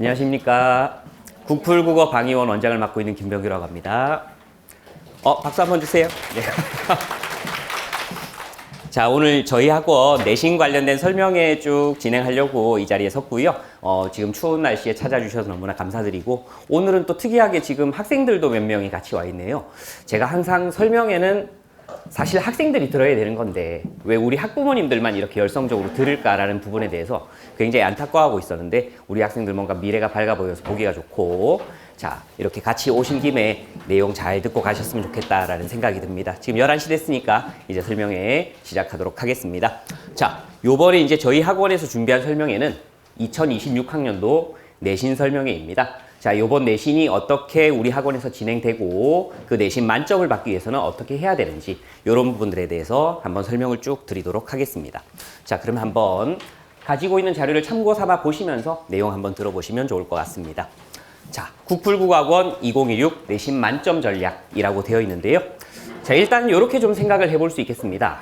안녕하십니까. 국풀국어 방위원 원장을 맡고 있는 김병규라고 합니다. 박수 한번 주세요. 네. 자, 오늘 저희 학원 내신 관련된 설명회 쭉 진행하려고 이 자리에 섰고요. 지금 추운 날씨에 찾아주셔서 너무나 감사드리고, 오늘은 또 특이하게 지금 학생들도 몇 명이 같이 와 있네요. 제가 항상 설명회는 사실 학생들이 들어야 되는 건데 왜 우리 학부모님들만 이렇게 열성적으로 들을까라는 부분에 대해서 굉장히 안타까워하고 있었는데, 우리 학생들 뭔가 미래가 밝아 보여서 보기가 좋고, 자, 이렇게 같이 오신 김에 내용 잘 듣고 가셨으면 좋겠다라는 생각이 듭니다. 지금 11시 됐으니까 이제 설명회 시작하도록 하겠습니다. 자, 요번에 이제 저희 학원에서 준비한 설명회는 2026학년도 내신 설명회입니다. 자, 요번 내신이 어떻게 우리 학원에서 진행되고 그 내신 만점을 받기 위해서는 어떻게 해야 되는지, 이런 부분들에 대해서 한번 설명을 쭉 드리도록 하겠습니다. 자, 그럼 한번 가지고 있는 자료를 참고 삼아 보시면서 내용 한번 들어보시면 좋을 것 같습니다. 자, 국풀국어학원 2016 내신 만점 전략이라고 되어 있는데요. 자, 일단 이렇게 좀 생각을 해볼 수 있겠습니다.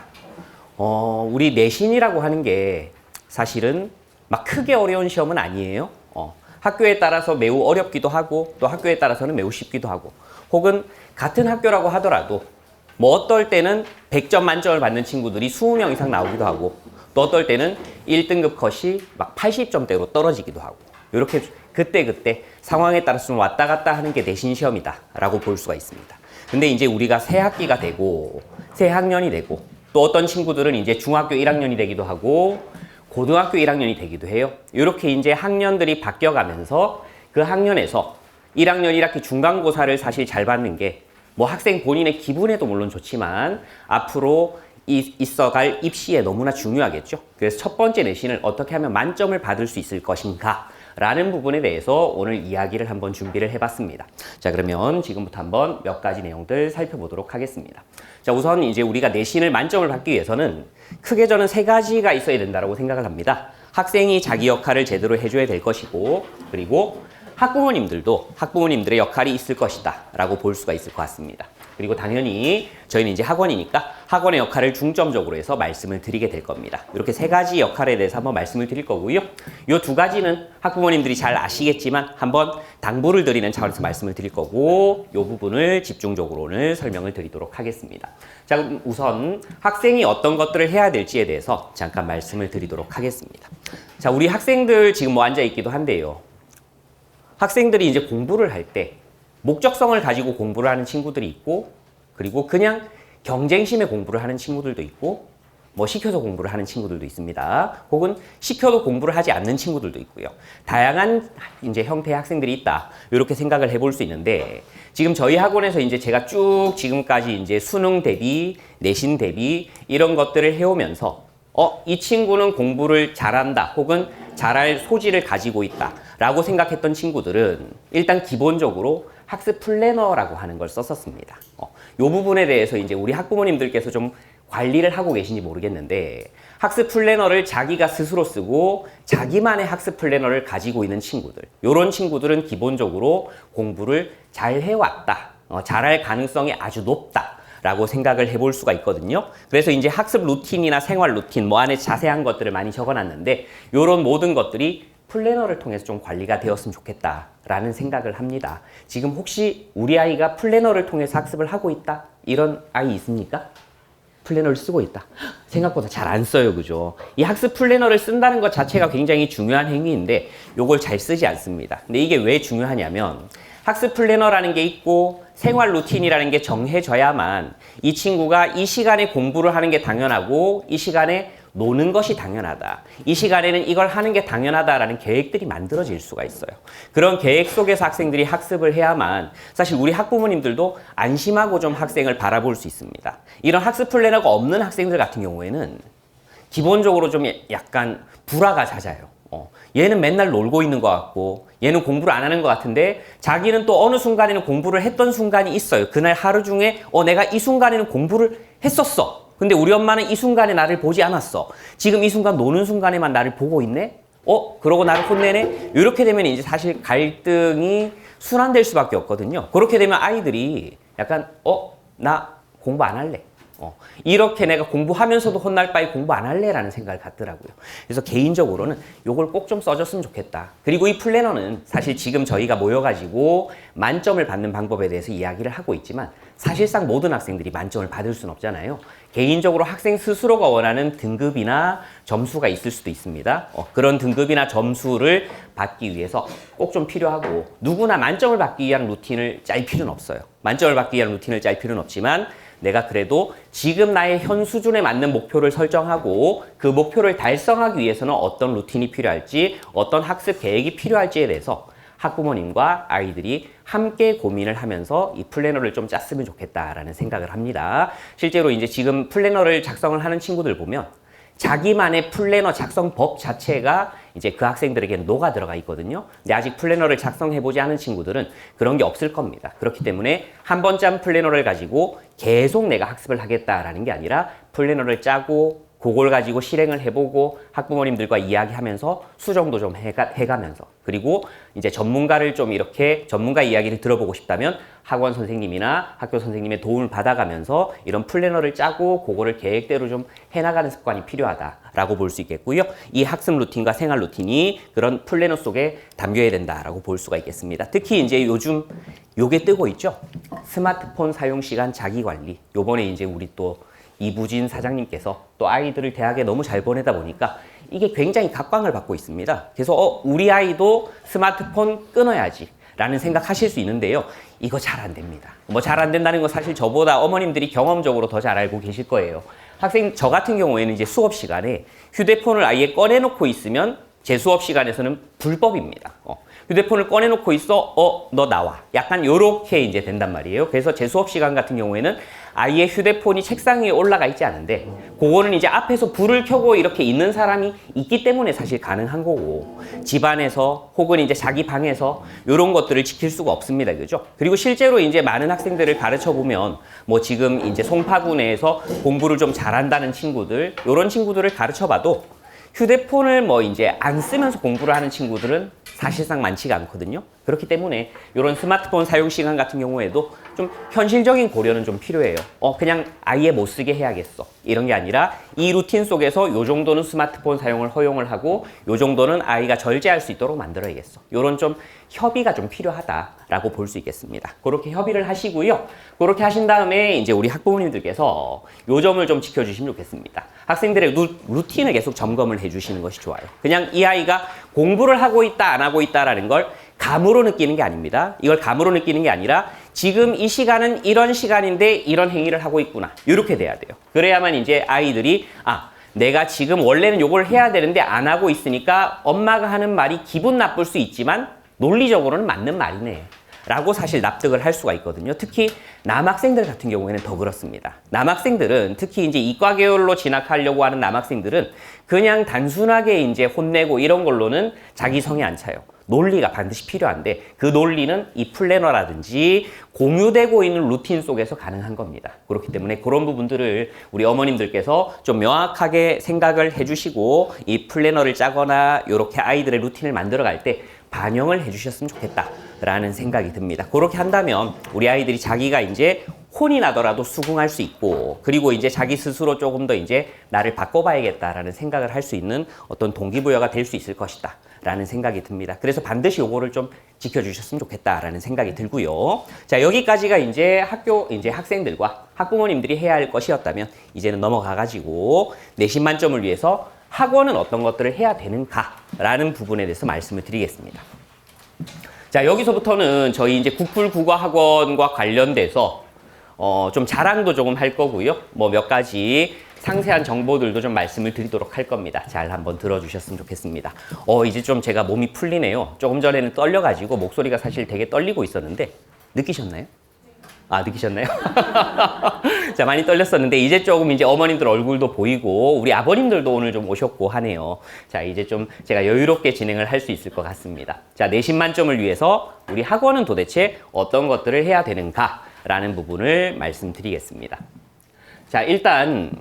우리 내신이라고 하는 게 사실은 막 크게 어려운 시험은 아니에요. 학교에 따라서 매우 어렵기도 하고, 또 학교에 따라서는 매우 쉽기도 하고, 혹은 같은 학교라고 하더라도 뭐 어떨 때는 100점 만점을 받는 친구들이 20명 이상 나오기도 하고, 또 어떨 때는 1등급 컷이 막 80점대로 떨어지기도 하고, 이렇게 그때 상황에 따라서 좀 왔다 갔다 하는 게 내신 시험이다 라고 볼 수가 있습니다. 근데 이제 우리가 새 학기가 되고 새 학년이 되고, 또 어떤 친구들은 이제 중학교 1학년이 되기도 하고 고등학교 1학년이 되기도 해요. 이렇게 이제 학년들이 바뀌어가면서 그 학년에서 1학년 1학기 중간고사를 사실 잘 받는 게 뭐 학생 본인의 기분에도 물론 좋지만 앞으로 있어갈 입시에 너무나 중요하겠죠. 그래서 첫 번째 내신을 어떻게 하면 만점을 받을 수 있을 것인가 라는 부분에 대해서 오늘 이야기를 한번 준비를 해봤습니다. 자, 그러면 지금부터 한번 몇 가지 내용들 살펴보도록 하겠습니다. 자, 우선 이제 우리가 내신을 만점을 받기 위해서는 크게 저는 세 가지가 있어야 된다고 생각을 합니다. 학생이 자기 역할을 제대로 해줘야 될 것이고, 그리고 학부모님들도 학부모님들의 역할이 있을 것이다 라고 볼 수가 있을 것 같습니다. 그리고 당연히 저희는 이제 학원이니까 학원의 역할을 중점적으로 해서 말씀을 드리게 될 겁니다. 이렇게 세 가지 역할에 대해서 한번 말씀을 드릴 거고요. 이 두 가지는 학부모님들이 잘 아시겠지만 한번 당부를 드리는 차원에서 말씀을 드릴 거고, 이 부분을 집중적으로 오늘 설명을 드리도록 하겠습니다. 자, 그럼 우선 학생이 어떤 것들을 해야 될지에 대해서 잠깐 말씀을 드리도록 하겠습니다. 자, 우리 학생들 지금 뭐 앉아 있기도 한데요. 학생들이 이제 공부를 할 때 목적성을 가지고 공부를 하는 친구들이 있고, 그리고 그냥 경쟁심에 공부를 하는 친구들도 있고, 뭐 시켜서 공부를 하는 친구들도 있습니다. 혹은 시켜도 공부를 하지 않는 친구들도 있고요. 다양한 이제 형태의 학생들이 있다, 이렇게 생각을 해볼 수 있는데, 지금 저희 학원에서 이제 제가 쭉 지금까지 이제 수능 대비, 내신 대비 이런 것들을 해오면서 이 친구는 공부를 잘한다, 혹은 잘할 소질을 가지고 있다 라고 생각했던 친구들은 일단 기본적으로 학습 플래너라고 하는 걸 썼었습니다. 이 부분에 대해서 이제 우리 학부모님들께서 좀 관리를 하고 계신지 모르겠는데, 학습 플래너를 자기가 스스로 쓰고 자기만의 학습 플래너를 가지고 있는 친구들, 이런 친구들은 기본적으로 공부를 잘 해왔다, 잘할 가능성이 아주 높다 라고 생각을 해볼 수가 있거든요. 그래서 이제 학습 루틴이나 생활 루틴 뭐 안에 자세한 것들을 많이 적어놨는데, 이런 모든 것들이 플래너를 통해서 좀 관리가 되었으면 좋겠다라는 생각을 합니다. 지금 혹시 우리 아이가 플래너를 통해서 학습을 하고 있다, 이런 아이 있습니까? 플래너를 쓰고 있다. 생각보다 잘 안 써요, 그죠? 이 학습 플래너를 쓴다는 것 자체가 굉장히 중요한 행위인데 요걸 잘 쓰지 않습니다. 근데 이게 왜 중요하냐면, 학습 플래너라는 게 있고 생활 루틴이라는 게 정해져야만 이 친구가 이 시간에 공부를 하는 게 당연하고, 이 시간에 노는 것이 당연하다, 이 시간에는 이걸 하는 게 당연하다라는 계획들이 만들어질 수가 있어요. 그런 계획 속에서 학생들이 학습을 해야만 사실 우리 학부모님들도 안심하고 좀 학생을 바라볼 수 있습니다. 이런 학습 플래너가 없는 학생들 같은 경우에는 기본적으로 좀 약간 불화가 잦아요. 얘는 맨날 놀고 있는 것 같고, 얘는 공부를 안 하는 것 같은데, 자기는 또 어느 순간에는 공부를 했던 순간이 있어요. 그날 하루 중에 내가 이 순간에는 공부를 했었어. 근데 우리 엄마는 이 순간에 나를 보지 않았어. 지금 이 순간 노는 순간에만 나를 보고 있네? 그러고 나를 혼내네? 이렇게 되면 이제 사실 갈등이 순환될 수밖에 없거든요. 그렇게 되면 아이들이 약간 나 공부 안 할래. 이렇게 내가 공부하면서도 혼날 바에 공부 안 할래라는 생각을 갖더라고요. 그래서 개인적으로는 요걸 꼭 좀 써줬으면 좋겠다. 그리고 이 플래너는 사실 지금 저희가 모여가지고 만점을 받는 방법에 대해서 이야기를 하고 있지만 사실상 모든 학생들이 만점을 받을 수는 없잖아요. 개인적으로 학생 스스로가 원하는 등급이나 점수가 있을 수도 있습니다. 그런 등급이나 점수를 받기 위해서 꼭 좀 필요하고 누구나 만점을 받기 위한 루틴을 짤 필요는 없어요. 만점을 받기 위한 루틴을 짤 필요는 없지만 내가 그래도 지금 나의 현 수준에 맞는 목표를 설정하고 그 목표를 달성하기 위해서는 어떤 루틴이 필요할지 어떤 학습 계획이 필요할지에 대해서 학부모님과 아이들이 함께 고민을 하면서 이 플래너를 좀 짰으면 좋겠다라는 생각을 합니다. 실제로 이제 지금 플래너를 작성을 하는 친구들 보면 자기만의 플래너 작성법 자체가 이제 그 학생들에게는 녹아 들어가 있거든요. 근데 아직 플래너를 작성해보지 않은 친구들은 그런 게 없을 겁니다. 그렇기 때문에 한 번 짠 플래너를 가지고 계속 내가 학습을 하겠다라는 게 아니라 플래너를 짜고 그걸 가지고 실행을 해보고 학부모님들과 이야기하면서 수정도 좀 해가면서 그리고 이제 전문가를 좀 이렇게 전문가 이야기를 들어보고 싶다면 학원 선생님이나 학교 선생님의 도움을 받아가면서 이런 플래너를 짜고 그거를 계획대로 좀 해나가는 습관이 필요하다라고 볼 수 있겠고요. 이 학습 루틴과 생활 루틴이 그런 플래너 속에 담겨야 된다라고 볼 수가 있겠습니다. 특히 이제 요즘 요게 뜨고 있죠. 스마트폰 사용 시간 자기 관리. 요번에 이제 우리 또 이부진 사장님께서 또 아이들을 대학에 너무 잘 보내다 보니까 이게 굉장히 각광을 받고 있습니다. 그래서 우리 아이도 스마트폰 끊어야지 라는 생각하실 수 있는데요. 이거 잘 안 됩니다. 뭐 잘 안 된다는 건 사실 저보다 어머님들이 경험적으로 더 잘 알고 계실 거예요. 저 같은 경우에는 이제 수업 시간에 휴대폰을 아예 꺼내놓고 있으면 제 수업 시간에서는 불법입니다. 휴대폰을 꺼내놓고 있어, 너 나와. 약간 요렇게 이제 된단 말이에요. 그래서 제 수업 시간 같은 경우에는 아예 휴대폰이 책상 위에 올라가 있지 않은데, 그거는 이제 앞에서 불을 켜고 이렇게 있는 사람이 있기 때문에 사실 가능한 거고, 집안에서 혹은 이제 자기 방에서 요런 것들을 지킬 수가 없습니다. 그죠? 그리고 실제로 이제 많은 학생들을 가르쳐 보면, 뭐 지금 이제 송파구내에서 공부를 좀 잘한다는 친구들, 요런 친구들을 가르쳐 봐도 휴대폰을 뭐 이제 안 쓰면서 공부를 하는 친구들은 사실상 많지가 않거든요. 그렇기 때문에 이런 스마트폰 사용 시간 같은 경우에도 좀 현실적인 고려는 좀 필요해요. 그냥 아예 못 쓰게 해야겠어. 이런 게 아니라 이 루틴 속에서 요 정도는 스마트폰 사용을 허용을 하고 요 정도는 아이가 절제할 수 있도록 만들어야겠어. 이런 좀 협의가 좀 필요하다라고 볼 수 있겠습니다. 그렇게 협의를 하시고요. 그렇게 하신 다음에 이제 우리 학부모님들께서 요 점을 좀 지켜주시면 좋겠습니다. 학생들의 루틴을 계속 점검을 해주시는 것이 좋아요. 그냥 이 아이가 공부를 하고 있다, 안 하고 있다라는 걸 감으로 느끼는 게 아닙니다. 이걸 감으로 느끼는 게 아니라 지금 이 시간은 이런 시간인데 이런 행위를 하고 있구나. 이렇게 돼야 돼요. 그래야만 이제 아이들이 내가 지금 원래는 요걸 해야 되는데 안 하고 있으니까 엄마가 하는 말이 기분 나쁠 수 있지만 논리적으로는 맞는 말이네. 라고 사실 납득을 할 수가 있거든요. 특히 남학생들 같은 경우에는 더 그렇습니다. 남학생들은 특히 이제 이과 계열로 진학하려고 하는 남학생들은 그냥 단순하게 이제 혼내고 이런 걸로는 자기 성에 안 차요. 논리가 반드시 필요한데 그 논리는 이 플래너라든지 공유되고 있는 루틴 속에서 가능한 겁니다. 그렇기 때문에 그런 부분들을 우리 어머님들께서 좀 명확하게 생각을 해주시고 이 플래너를 짜거나 이렇게 아이들의 루틴을 만들어갈 때 반영을 해주셨으면 좋겠다라는 생각이 듭니다. 그렇게 한다면 우리 아이들이 자기가 이제 혼이 나더라도 수긍할 수 있고 그리고 이제 자기 스스로 조금 더 이제 나를 바꿔봐야겠다라는 생각을 할 수 있는 어떤 동기부여가 될 수 있을 것이다 라는 생각이 듭니다. 그래서 반드시 요거를 좀 지켜주셨으면 좋겠다라는 생각이 들고요. 자, 여기까지가 이제 학생들과 학부모님들이 해야 할 것이었다면 이제는 넘어가가지고 내신 만점을 위해서 학원은 어떤 것들을 해야 되는가라는 부분에 대해서 말씀을 드리겠습니다. 자, 여기서부터는 저희 이제 국불국어학원과 관련돼서 좀 자랑도 조금 할 거고요. 뭐 몇 가지 상세한 정보들도 좀 말씀을 드리도록 할 겁니다. 잘 한번 들어주셨으면 좋겠습니다. 이제 좀 제가 몸이 풀리네요. 조금 전에는 떨려가지고 목소리가 사실 되게 떨리고 있었는데 느끼셨나요? 느끼셨나요? 자, 많이 떨렸었는데 이제 조금 이제 어머님들 얼굴도 보이고 우리 아버님들도 오늘 좀 오셨고 하네요. 자, 이제 좀 제가 여유롭게 진행을 할 수 있을 것 같습니다. 자, 내신 만점을 위해서 우리 학원은 도대체 어떤 것들을 해야 되는가라는 부분을 말씀드리겠습니다. 자, 일단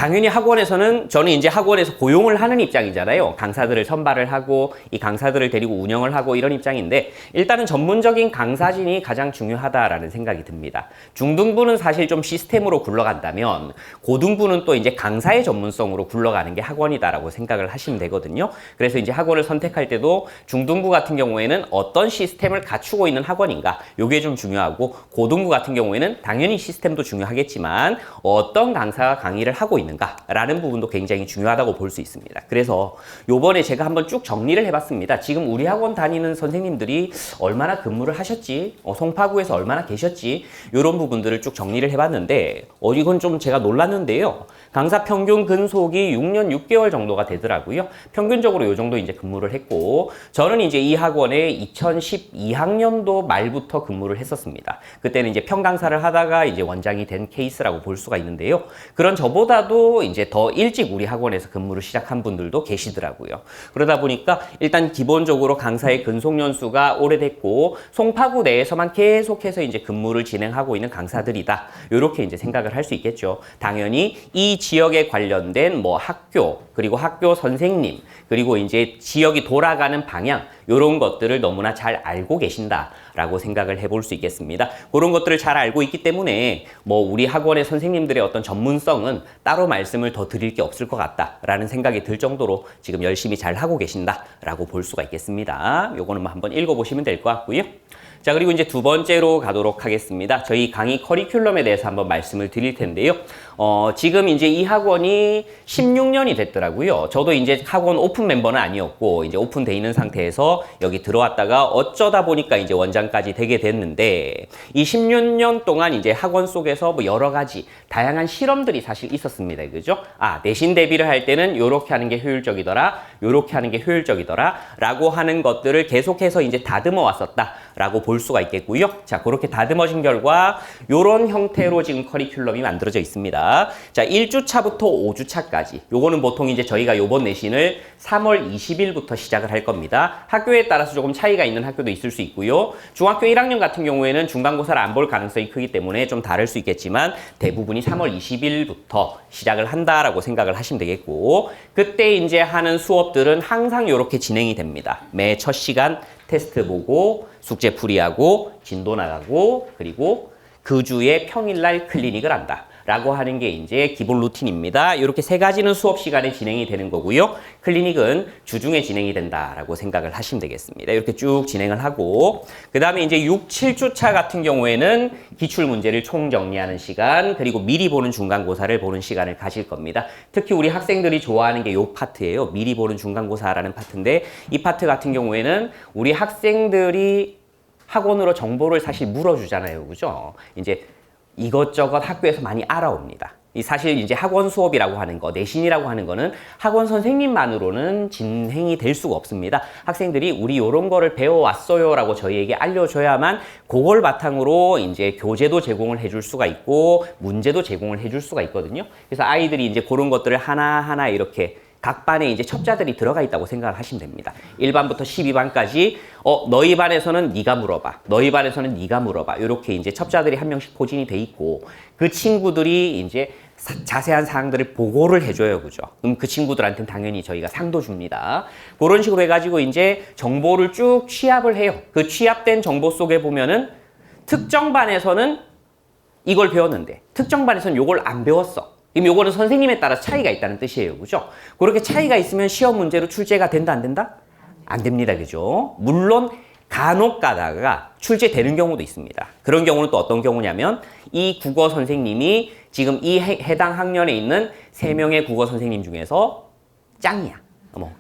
당연히 학원에서는 저는 이제 학원에서 고용을 하는 입장이잖아요. 강사들을 선발을 하고 이 강사들을 데리고 운영을 하고 이런 입장인데 일단은 전문적인 강사진이 가장 중요하다라는 생각이 듭니다. 중등부는 사실 좀 시스템으로 굴러간다면 고등부는 또 이제 강사의 전문성으로 굴러가는 게 학원이다라고 생각을 하시면 되거든요. 그래서 이제 학원을 선택할 때도 중등부 같은 경우에는 어떤 시스템을 갖추고 있는 학원인가 요게 좀 중요하고 고등부 같은 경우에는 당연히 시스템도 중요하겠지만 어떤 강사가 강의를 하고 있는가라는 부분도 굉장히 중요하다고 볼 수 있습니다. 그래서 요번에 제가 한번 쭉 정리를 해봤습니다. 지금 우리 학원 다니는 선생님들이 얼마나 근무를 하셨지, 송파구에서 얼마나 계셨지 이런 부분들을 쭉 정리를 해봤는데 이건 좀 제가 놀랐는데요. 강사 평균 근속이 6년 6개월 정도가 되더라고요. 평균적으로 요 정도 이제 근무를 했고 저는 이제 이 학원에 2012학년도 말부터 근무를 했었습니다. 그때는 이제 평강사를 하다가 이제 원장이 된 케이스라고 볼 수가 있는데요. 그런 저보다도 이제 더 일찍 우리 학원에서 근무를 시작한 분들도 계시더라고요. 그러다 보니까 일단 기본적으로 강사의 근속 연수가 오래됐고 송파구 내에서만 계속해서 이제 근무를 진행하고 있는 강사들이다. 이렇게 이제 생각을 할 수 있겠죠. 당연히 이 지역에 관련된 뭐 학교 그리고 학교 선생님 그리고 이제 지역이 돌아가는 방향 이런 것들을 너무나 잘 알고 계신다라고 생각을 해볼 수 있겠습니다. 그런 것들을 잘 알고 있기 때문에 뭐 우리 학원의 선생님들의 어떤 전문성은 따로 말씀을 더 드릴 게 없을 것 같다라는 생각이 들 정도로 지금 열심히 잘 하고 계신다라고 볼 수가 있겠습니다. 요거는 한번 읽어보시면 될 것 같고요. 자, 그리고 이제 두 번째로 가도록 하겠습니다. 저희 강의 커리큘럼에 대해서 한번 말씀을 드릴 텐데요. 지금 이제 이 학원이 16년이 됐더라고요. 저도 이제 학원 오픈 멤버는 아니었고, 이제 오픈돼 있는 상태에서 여기 들어왔다가 어쩌다 보니까 이제 원장까지 되게 됐는데, 이 16년 동안 이제 학원 속에서 뭐 여러 가지 다양한 실험들이 사실 있었습니다. 그죠? 내신 대비를 할 때는 요렇게 하는 게 효율적이더라, 요렇게 하는 게 효율적이더라, 라고 하는 것들을 계속해서 이제 다듬어 왔었다. 라고 볼 수가 있겠고요. 자, 그렇게 다듬어진 결과 요런 형태로 지금 커리큘럼이 만들어져 있습니다. 자, 1주차부터 5주차까지. 요거는 보통 이제 저희가 요번 내신을 3월 20일부터 시작을 할 겁니다. 학교에 따라서 조금 차이가 있는 학교도 있을 수 있고요. 중학교 1학년 같은 경우에는 중간고사를 안 볼 가능성이 크기 때문에 좀 다를 수 있겠지만 대부분이 3월 20일부터 시작을 한다라고 생각을 하시면 되겠고, 그때 이제 하는 수업들은 항상 요렇게 진행이 됩니다. 매 첫 시간 테스트 보고 숙제 풀이하고 진도 나가고 그리고 그 주에 평일날 클리닉을 한다 라고 하는 게 이제 기본 루틴입니다. 이렇게 세 가지는 수업 시간에 진행이 되는 거고요. 클리닉은 주중에 진행이 된다라고 생각을 하시면 되겠습니다. 이렇게 쭉 진행을 하고 그 다음에 이제 6, 7주차 같은 경우에는 기출 문제를 총정리하는 시간 그리고 미리 보는 중간고사를 보는 시간을 가질 겁니다. 특히 우리 학생들이 좋아하는 게 이 파트예요. 미리 보는 중간고사라는 파트인데 이 파트 같은 경우에는 우리 학생들이 학원으로 정보를 사실 물어주잖아요. 그죠? 이제 이것저것 학교에서 많이 알아옵니다. 사실 이제 학원 수업이라고 하는 거, 내신이라고 하는 거는 학원 선생님만으로는 진행이 될 수가 없습니다. 학생들이 우리 요런 거를 배워왔어요 라고 저희에게 알려줘야만 그걸 바탕으로 이제 교재도 제공을 해줄 수가 있고 문제도 제공을 해줄 수가 있거든요. 그래서 아이들이 이제 그런 것들을 하나하나 이렇게 각 반에 이제 첩자들이 들어가 있다고 생각을 하시면 됩니다. 1반부터 12반까지 너희 반에서는 네가 물어봐. 너희 반에서는 네가 물어봐. 이렇게 이제 첩자들이 한 명씩 포진이 돼 있고 그 친구들이 이제 자세한 사항들을 보고를 해줘요. 그죠? 그럼 그 친구들한테는 당연히 저희가 상도 줍니다. 그런 식으로 해가지고 이제 정보를 쭉 취합을 해요. 그 취합된 정보 속에 보면은 특정 반에서는 이걸 배웠는데 특정 반에서는 이걸 안 배웠어. 그럼 요거는 선생님에 따라 차이가 있다는 뜻이에요. 그죠? 그렇게 차이가 있으면 시험 문제로 출제가 된다, 안 된다? 안 됩니다. 그죠? 물론 간혹 가다가 출제되는 경우도 있습니다. 그런 경우는 또 어떤 경우냐면 이 국어 선생님이 지금 이 해당 학년에 있는 3명의 국어 선생님 중에서 짱이야.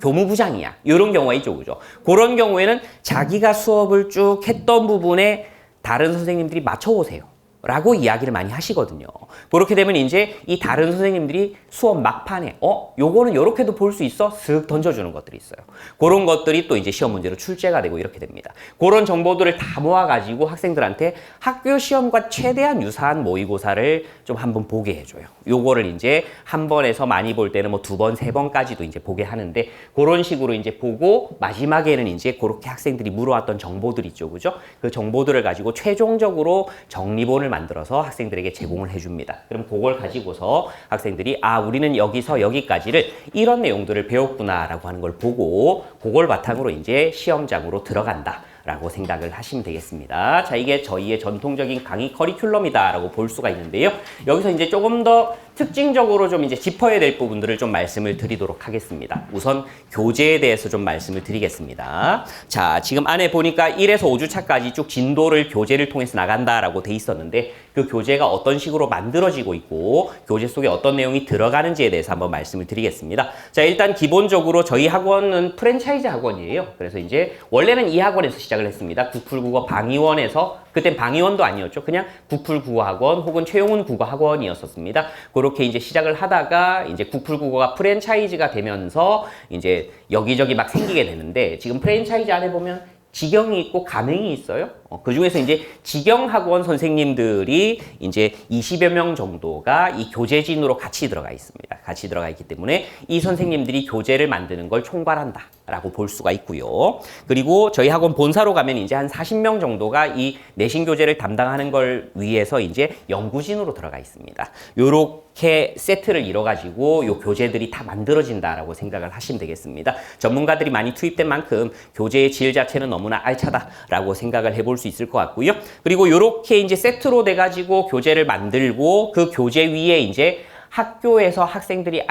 교무부장이야. 이런 경우가 있죠. 그죠? 그런 경우에는 자기가 수업을 쭉 했던 부분에 다른 선생님들이 맞춰오세요. 라고 이야기를 많이 하시거든요. 그렇게 되면 이제 이 다른 선생님들이 수업 막판에 요거는 요렇게도 볼 수 있어? 쓱 던져주는 것들이 있어요. 그런 것들이 또 이제 시험 문제로 출제가 되고 이렇게 됩니다. 그런 정보들을 다 모아가지고 학생들한테 학교 시험과 최대한 유사한 모의고사를 좀 한번 보게 해줘요. 요거를 이제 한 번에서 많이 볼 때는 뭐 2번, 3번까지도 이제 보게 하는데 그런 식으로 이제 보고 마지막에는 이제 그렇게 학생들이 물어왔던 정보들 있죠. 그죠? 그 정보들을 가지고 최종적으로 정리본을 만들어서 학생들에게 제공을 해줍니다. 그럼 그걸 가지고서 학생들이 우리는 여기서 여기까지를 이런 내용들을 배웠구나라고 하는 걸 보고 그걸 바탕으로 이제 시험장으로 들어간다. 라고 생각을 하시면 되겠습니다. 자, 이게 저희의 전통적인 강의 커리큘럼이다라고 볼 수가 있는데요. 여기서 이제 조금 더 특징적으로 좀 이제 짚어야 될 부분들을 좀 말씀을 드리도록 하겠습니다. 우선 교재에 대해서 좀 말씀을 드리겠습니다. 자, 지금 안에 보니까 1에서 5주차까지 쭉 진도를 교재를 통해서 나간다라고 돼 있었는데 그 교재가 어떤 식으로 만들어지고 있고 교재 속에 어떤 내용이 들어가는지에 대해서 한번 말씀을 드리겠습니다. 자, 일단 기본적으로 저희 학원은 프랜차이즈 학원이에요. 그래서 이제 원래는 이 학원에서 시작을 했습니다. 국풀국어 방위원에서, 그땐 방위원도 아니었죠. 그냥 국풀국어학원 혹은 최용훈 국어학원이었었습니다. 그렇게 이제 시작을 하다가 이제 국풀국어가 프랜차이즈가 되면서 이제 여기저기 막 생기게 되는데 지금 프랜차이즈 안에 보면 직영이 있고 가맹이 있어요. 그 중에서 이제 직영학원 선생님들이 이제 20여 명 정도가 이 교재진으로 같이 들어가 있습니다. 같이 들어가 있기 때문에 이 선생님들이 교재를 만드는 걸 총괄한다. 라고 볼 수가 있고요. 그리고 저희 학원 본사로 가면 이제 한 40명 정도가 이 내신 교재를 담당하는 걸 위해서 이제 연구진으로 들어가 있습니다. 요렇게 세트를 이뤄가지고 요 교재들이 다 만들어진다라고 생각을 하시면 되겠습니다. 전문가들이 많이 투입된 만큼 교재의 질 자체는 너무나 알차다라고 생각을 해볼 수 있을 것 같고요. 그리고 요렇게 이제 세트로 돼가지고 교재를 만들고 그 교재 위에 이제 학교에서 학생들이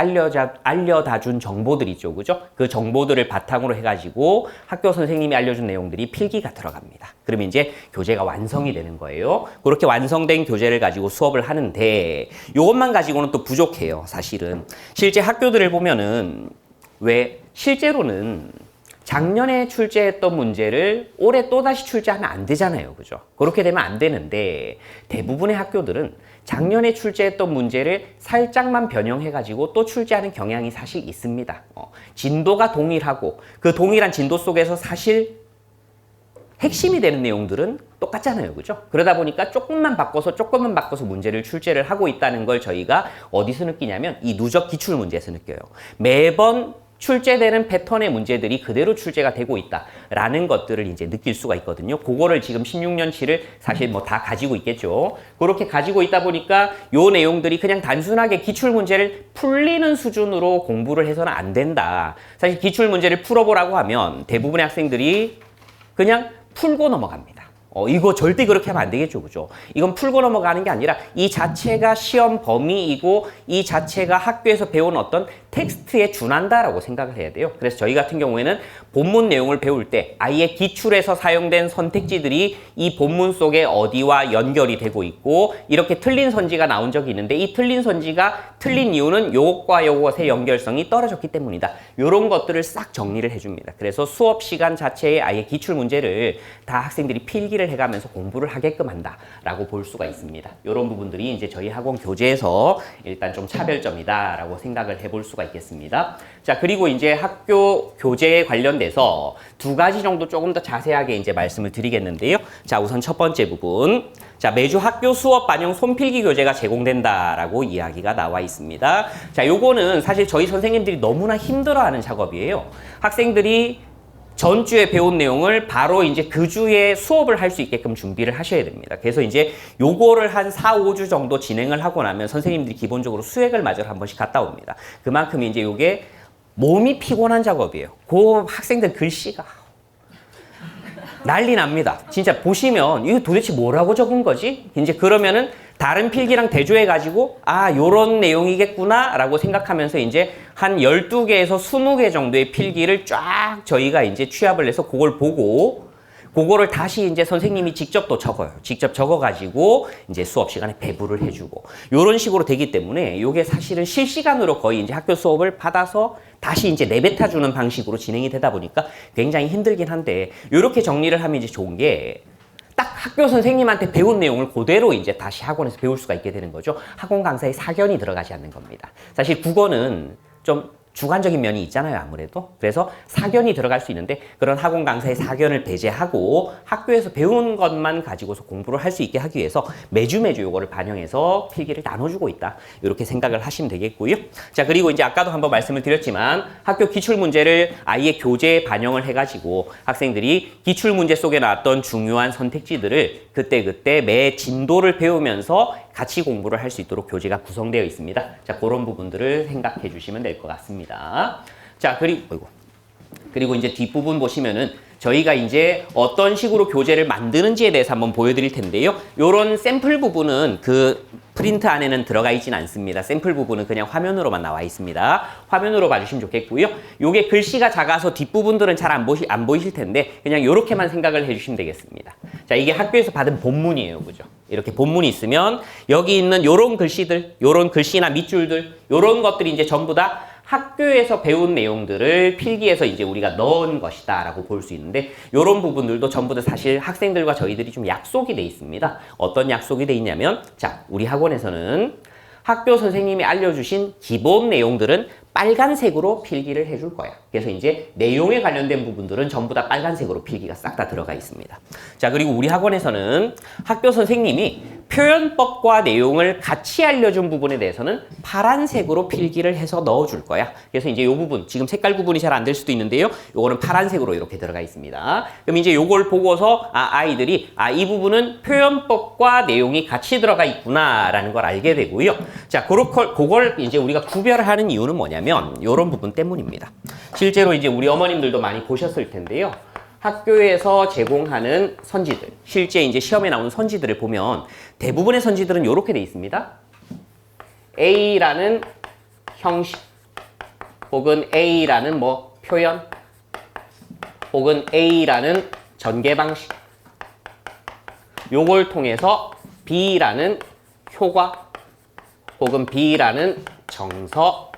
알려다 준 정보들 있죠, 그죠? 그 정보들을 바탕으로 해가지고 학교 선생님이 알려준 내용들이 필기가 들어갑니다. 그러면 이제 교재가 완성이 되는 거예요. 그렇게 완성된 교재를 가지고 수업을 하는데 이것만 가지고는 또 부족해요, 사실은. 실제 학교들을 보면은 왜 실제로는 작년에 출제했던 문제를 올해 또다시 출제하면 안 되잖아요, 그죠? 그렇게 되면 안 되는데 대부분의 학교들은 작년에 출제했던 문제를 살짝만 변형해가지고 또 출제하는 경향이 사실 있습니다. 진도가 동일하고 그 동일한 진도 속에서 사실 핵심이 되는 내용들은 똑같잖아요, 그죠? 그러다 보니까 조금만 바꿔서 문제를 출제를 하고 있다는 걸 저희가 어디서 느끼냐면 이 누적 기출 문제에서 느껴요. 매번 출제되는 패턴의 문제들이 그대로 출제가 되고 있다라는 것들을 이제 느낄 수가 있거든요. 그거를 지금 16년치를 사실 뭐 다 가지고 있겠죠. 그렇게 가지고 있다 보니까 요 내용들이 그냥 단순하게 기출 문제를 풀리는 수준으로 공부를 해서는 안 된다. 사실 기출 문제를 풀어보라고 하면 대부분의 학생들이 그냥 풀고 넘어갑니다. 이거 절대 그렇게 하면 안 되겠죠, 그죠? 이건 풀고 넘어가는 게 아니라 이 자체가 시험 범위이고 이 자체가 학교에서 배운 어떤 텍스트에 준한다라고 생각을 해야 돼요. 그래서 저희 같은 경우에는 본문 내용을 배울 때 아예 기출에서 사용된 선택지들이 이 본문 속에 어디와 연결이 되고 있고 이렇게 틀린 선지가 나온 적이 있는데 이 틀린 선지가 틀린 이유는 요것과 요것의 연결성이 떨어졌기 때문이다. 이런 것들을 싹 정리를 해줍니다. 그래서 수업 시간 자체에 아예 기출 문제를 다 학생들이 필기를 해가면서 공부를 하게끔 한다라고 볼 수가 있습니다. 이런 부분들이 이제 저희 학원 교재에서 일단 좀 차별점이다라고 생각을 해볼 수가 있겠습니다. 자, 그리고 이제 학교 교재에 관련돼서 두 가지 정도 조금 더 자세하게 이제 말씀을 드리겠는데요. 자, 우선 첫 번째 부분. 자, 매주 학교 수업 반영 손필기 교재가 제공된다라고 이야기가 나와 있습니다. 자, 요거는 사실 저희 선생님들이 너무나 힘들어하는 작업이에요. 학생들이 전주에 배운 내용을 바로 이제 그 주에 수업을 할 수 있게끔 준비를 하셔야 됩니다. 그래서 이제 요거를 한 4, 5주 정도 진행을 하고 나면 선생님들이 기본적으로 수액을 맞으러 한 번씩 갔다 옵니다. 그만큼 이제 요게 몸이 피곤한 작업이에요. 그 학생들 글씨가 난리 납니다. 진짜 보시면 이거 도대체 뭐라고 적은 거지? 이제 그러면은 다른 필기랑 대조해가지고 요런 내용이겠구나 라고 생각하면서 이제 한 12개에서 20개 정도의 필기를 쫙 저희가 이제 취합을 해서 그걸 보고 그거를 다시 이제 선생님이 직접 또 적어요. 직접 적어가지고 이제 수업 시간에 배부를 해주고 요런 식으로 되기 때문에 요게 사실은 실시간으로 거의 이제 학교 수업을 받아서 다시 이제 내뱉어주는 방식으로 진행이 되다 보니까 굉장히 힘들긴 한데 요렇게 정리를 하면 이제 좋은 게 딱 학교 선생님한테 배운 내용을 그대로 이제 다시 학원에서 배울 수가 있게 되는 거죠. 학원 강사의 사견이 들어가지 않는 겁니다. 사실 국어는 좀 주관적인 면이 있잖아요, 아무래도. 그래서 사견이 들어갈 수 있는데 그런 학원 강사의 사견을 배제하고 학교에서 배운 것만 가지고서 공부를 할 수 있게 하기 위해서 매주 요거를 반영해서 필기를 나눠주고 있다. 이렇게 생각을 하시면 되겠고요. 자, 그리고 이제 아까도 한번 말씀을 드렸지만 학교 기출문제를 아예 교재에 반영을 해가지고 학생들이 기출문제 속에 나왔던 중요한 선택지들을 그때그때 매 진도를 배우면서 같이 공부를 할 수 있도록 교재가 구성되어 있습니다. 자, 그런 부분들을 생각해 주시면 될 것 같습니다. 자, 그리고 이제 뒷부분 보시면은 저희가 이제 어떤 식으로 교재를 만드는지에 대해서 한번 보여드릴 텐데요. 요런 샘플 부분은 그 프린트 안에는 들어가 있진 않습니다. 샘플 부분은 그냥 화면으로만 나와 있습니다. 화면으로 봐주시면 좋겠고요. 요게 글씨가 작아서 뒷부분들은 잘 안 보이실 텐데 그냥 요렇게만 생각을 해주시면 되겠습니다. 자, 이게 학교에서 받은 본문이에요. 그죠? 이렇게 본문이 있으면 여기 있는 요런 글씨들, 요런 글씨나 밑줄들, 요런 것들이 이제 전부 다 학교에서 배운 내용들을 필기해서 이제 우리가 넣은 것이다 라고 볼 수 있는데 이런 부분들도 전부 다 사실 학생들과 저희들이 좀 약속이 돼 있습니다. 어떤 약속이 돼 있냐면 자, 우리 학원에서는 학교 선생님이 알려주신 기본 내용들은 빨간색으로 필기를 해줄 거야. 그래서 이제 내용에 관련된 부분들은 전부 다 빨간색으로 필기가 싹 다 들어가 있습니다. 자, 그리고 우리 학원에서는 학교 선생님이 표현법과 내용을 같이 알려준 부분에 대해서는 파란색으로 필기를 해서 넣어줄 거야. 그래서 이제 이 부분, 지금 색깔 구분이 잘 안 될 수도 있는데요. 요거는 파란색으로 이렇게 들어가 있습니다. 그럼 이제 요걸 보고서 아이들이 이 부분은 표현법과 내용이 같이 들어가 있구나라는 걸 알게 되고요. 자, 그걸 이제 우리가 구별을 하는 이유는 뭐냐면 요런 부분 때문입니다. 실제로 이제 우리 어머님들도 많이 보셨을 텐데요. 학교에서 제공하는 선지들, 실제 이제 시험에 나오는 선지들을 보면 대부분의 선지들은 이렇게 돼 있습니다. A라는 형식, 혹은 A라는 뭐 표현, 혹은 A라는 전개 방식, 요걸 통해서 B라는 효과, 혹은 B라는 정서,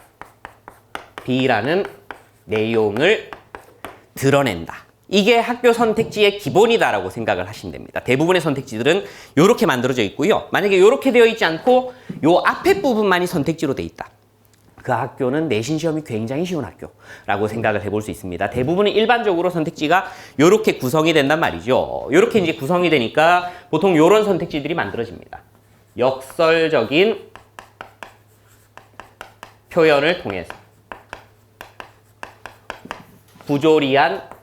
B라는 내용을 드러낸다. 이게 학교 선택지의 기본이다라고 생각을 하시면 됩니다. 대부분의 선택지들은 이렇게 만들어져 있고요. 만약에 이렇게 되어 있지 않고 요 앞에 부분만이 선택지로 돼 있다. 그 학교는 내신 시험이 굉장히 쉬운 학교라고 생각을 해볼 수 있습니다. 대부분은 일반적으로 선택지가 이렇게 구성이 된단 말이죠. 이렇게 이제 구성이 되니까 보통 이런 선택지들이 만들어집니다. 역설적인 표현을 통해서 부조리한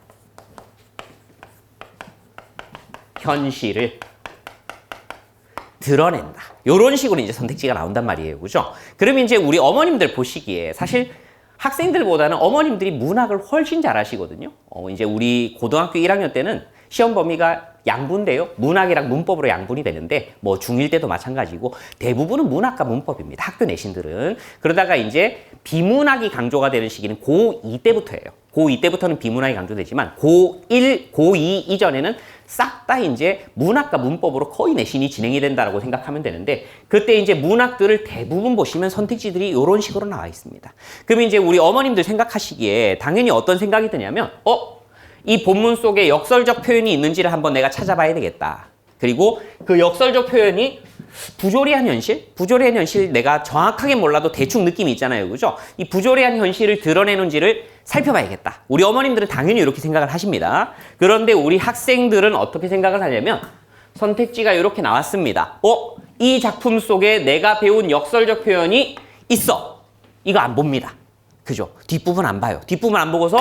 현실을 드러낸다. 이런 식으로 이제 선택지가 나온단 말이에요. 그죠? 그러면 이제 우리 어머님들 보시기에 사실 학생들보다는 어머님들이 문학을 훨씬 잘 하시거든요. 이제 우리 고등학교 1학년 때는 시험 범위가 양분인데요. 문학이랑 문법으로 양분이 되는데 뭐 중1 때도 마찬가지고 대부분은 문학과 문법입니다. 학교 내신들은. 그러다가 이제 비문학이 강조가 되는 시기는 고2 때부터예요. 고2 때부터는 비문학이 강조되지만 고1, 고2 이전에는 싹 다 이제 문학과 문법으로 거의 내신이 진행이 된다라고 생각하면 되는데 그때 이제 문학들을 대부분 보시면 선택지들이 이런 식으로 나와 있습니다. 그러면 이제 우리 어머님들 생각하시기에 당연히 어떤 생각이 드냐면 이 본문 속에 역설적 표현이 있는지를 한번 내가 찾아봐야 되겠다. 그리고 그 역설적 표현이 부조리한 현실 내가 정확하게 몰라도 대충 느낌이 있잖아요. 그죠? 이 부조리한 현실을 드러내는지를 살펴봐야겠다. 우리 어머님들은 당연히 이렇게 생각을 하십니다. 그런데 우리 학생들은 어떻게 생각을 하냐면 선택지가 이렇게 나왔습니다. 이 작품 속에 내가 배운 역설적 표현이 있어. 이거 안 봅니다. 그죠? 뒷부분 안 봐요. 뒷부분 안 보고서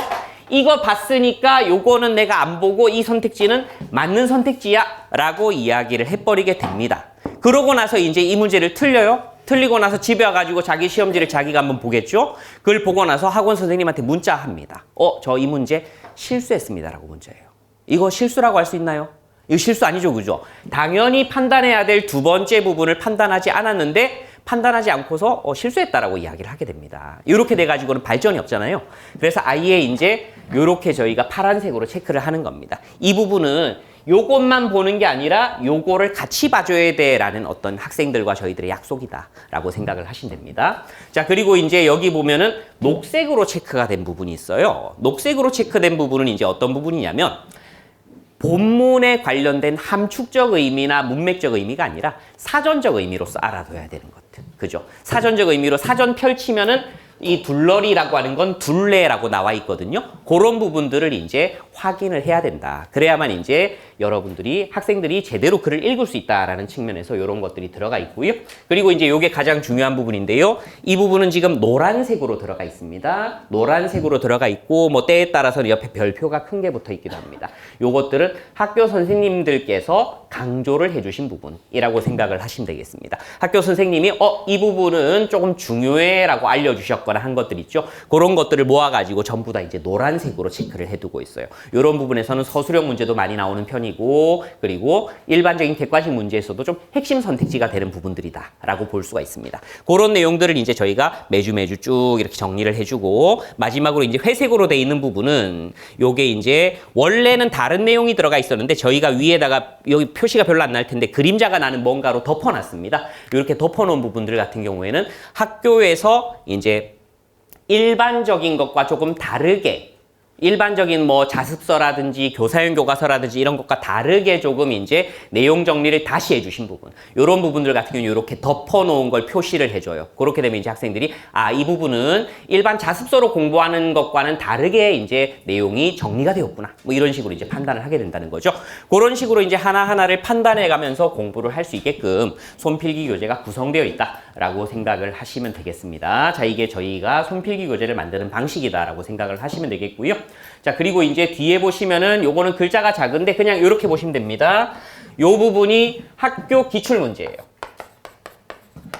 이거 봤으니까 요거는 내가 안 보고 이 선택지는 맞는 선택지야 라고 이야기를 해버리게 됩니다. 그러고 나서 이제 이 문제를 틀려요. 틀리고 나서 집에 와가지고 자기 시험지를 자기가 한번 보겠죠. 그걸 보고 나서 학원 선생님한테 문자합니다. 저 이 문제 실수했습니다 라고 문자해요. 이거 실수라고 할 수 있나요? 이거 실수 아니죠, 그죠? 당연히 판단해야 될 두 번째 부분을 판단하지 않았는데 판단하지 않고서 실수했다라고 이야기를 하게 됩니다. 이렇게 돼가지고는 발전이 없잖아요. 그래서 아예 이제 이렇게 저희가 파란색으로 체크를 하는 겁니다. 이 부분은 요것만 보는 게 아니라 요거를 같이 봐줘야 돼라는 어떤 학생들과 저희들의 약속이다라고 생각을 하시면 됩니다. 자, 그리고 이제 여기 보면은 녹색으로 체크가 된 부분이 있어요. 녹색으로 체크된 부분은 이제 어떤 부분이냐면 본문에 관련된 함축적 의미나 문맥적 의미가 아니라 사전적 의미로서 알아둬야 되는 것들. 그죠? 사전적 의미로 사전 펼치면은 이 둘러리라고 하는 건 둘레라고 나와 있거든요. 그런 부분들을 이제 확인을 해야 된다. 그래야만 이제 여러분들이 학생들이 제대로 글을 읽을 수 있다라는 측면에서 이런 것들이 들어가 있고요. 그리고 이제 이게 가장 중요한 부분인데요. 이 부분은 지금 노란색으로 들어가 있습니다. 노란색으로 들어가 있고 뭐 때에 따라서는 옆에 별표가 큰 게 붙어 있기도 합니다. 요것들은 학교 선생님들께서 강조를 해주신 부분이라고 생각을 하시면 되겠습니다. 학교 선생님이 이 부분은 조금 중요해라고 알려주셨거나 한 것들 있죠. 그런 것들을 모아가지고 전부 다 이제 노란색으로 체크를 해두고 있어요. 이런 부분에서는 서술형 문제도 많이 나오는 편이고, 그리고 일반적인 객관식 문제에서도 좀 핵심 선택지가 되는 부분들이다라고 볼 수가 있습니다. 그런 내용들을 이제 저희가 매주 쭉 이렇게 정리를 해주고, 마지막으로 이제 회색으로 돼 있는 부분은 요게 이제 원래는 다른 내용이 들어가 있었는데 저희가 위에다가 여기 표시가 별로 안 날 텐데 그림자가 나는 뭔가로 덮어놨습니다. 이렇게 덮어놓은 부분들 같은 경우에는 학교에서 이제 일반적인 것과 조금 다르게 일반적인 뭐 자습서라든지 교사용 교과서라든지 이런 것과 다르게 조금 이제 내용 정리를 다시 해주신 부분, 이런 부분들 같은 경우는 이렇게 덮어놓은 걸 표시를 해줘요. 그렇게 되면 이제 학생들이 이 부분은 일반 자습서로 공부하는 것과는 다르게 이제 내용이 정리가 되었구나, 뭐 이런 식으로 이제 판단을 하게 된다는 거죠. 그런 식으로 이제 하나하나를 판단해가면서 공부를 할 수 있게끔 손필기 교재가 구성되어 있다라고 생각을 하시면 되겠습니다. 자, 이게 저희가 손필기 교재를 만드는 방식이다라고 생각을 하시면 되겠고요. 자, 그리고 이제 뒤에 보시면은 요거는 글자가 작은데 그냥 이렇게 보시면 됩니다. 요 부분이 학교 기출 문제예요.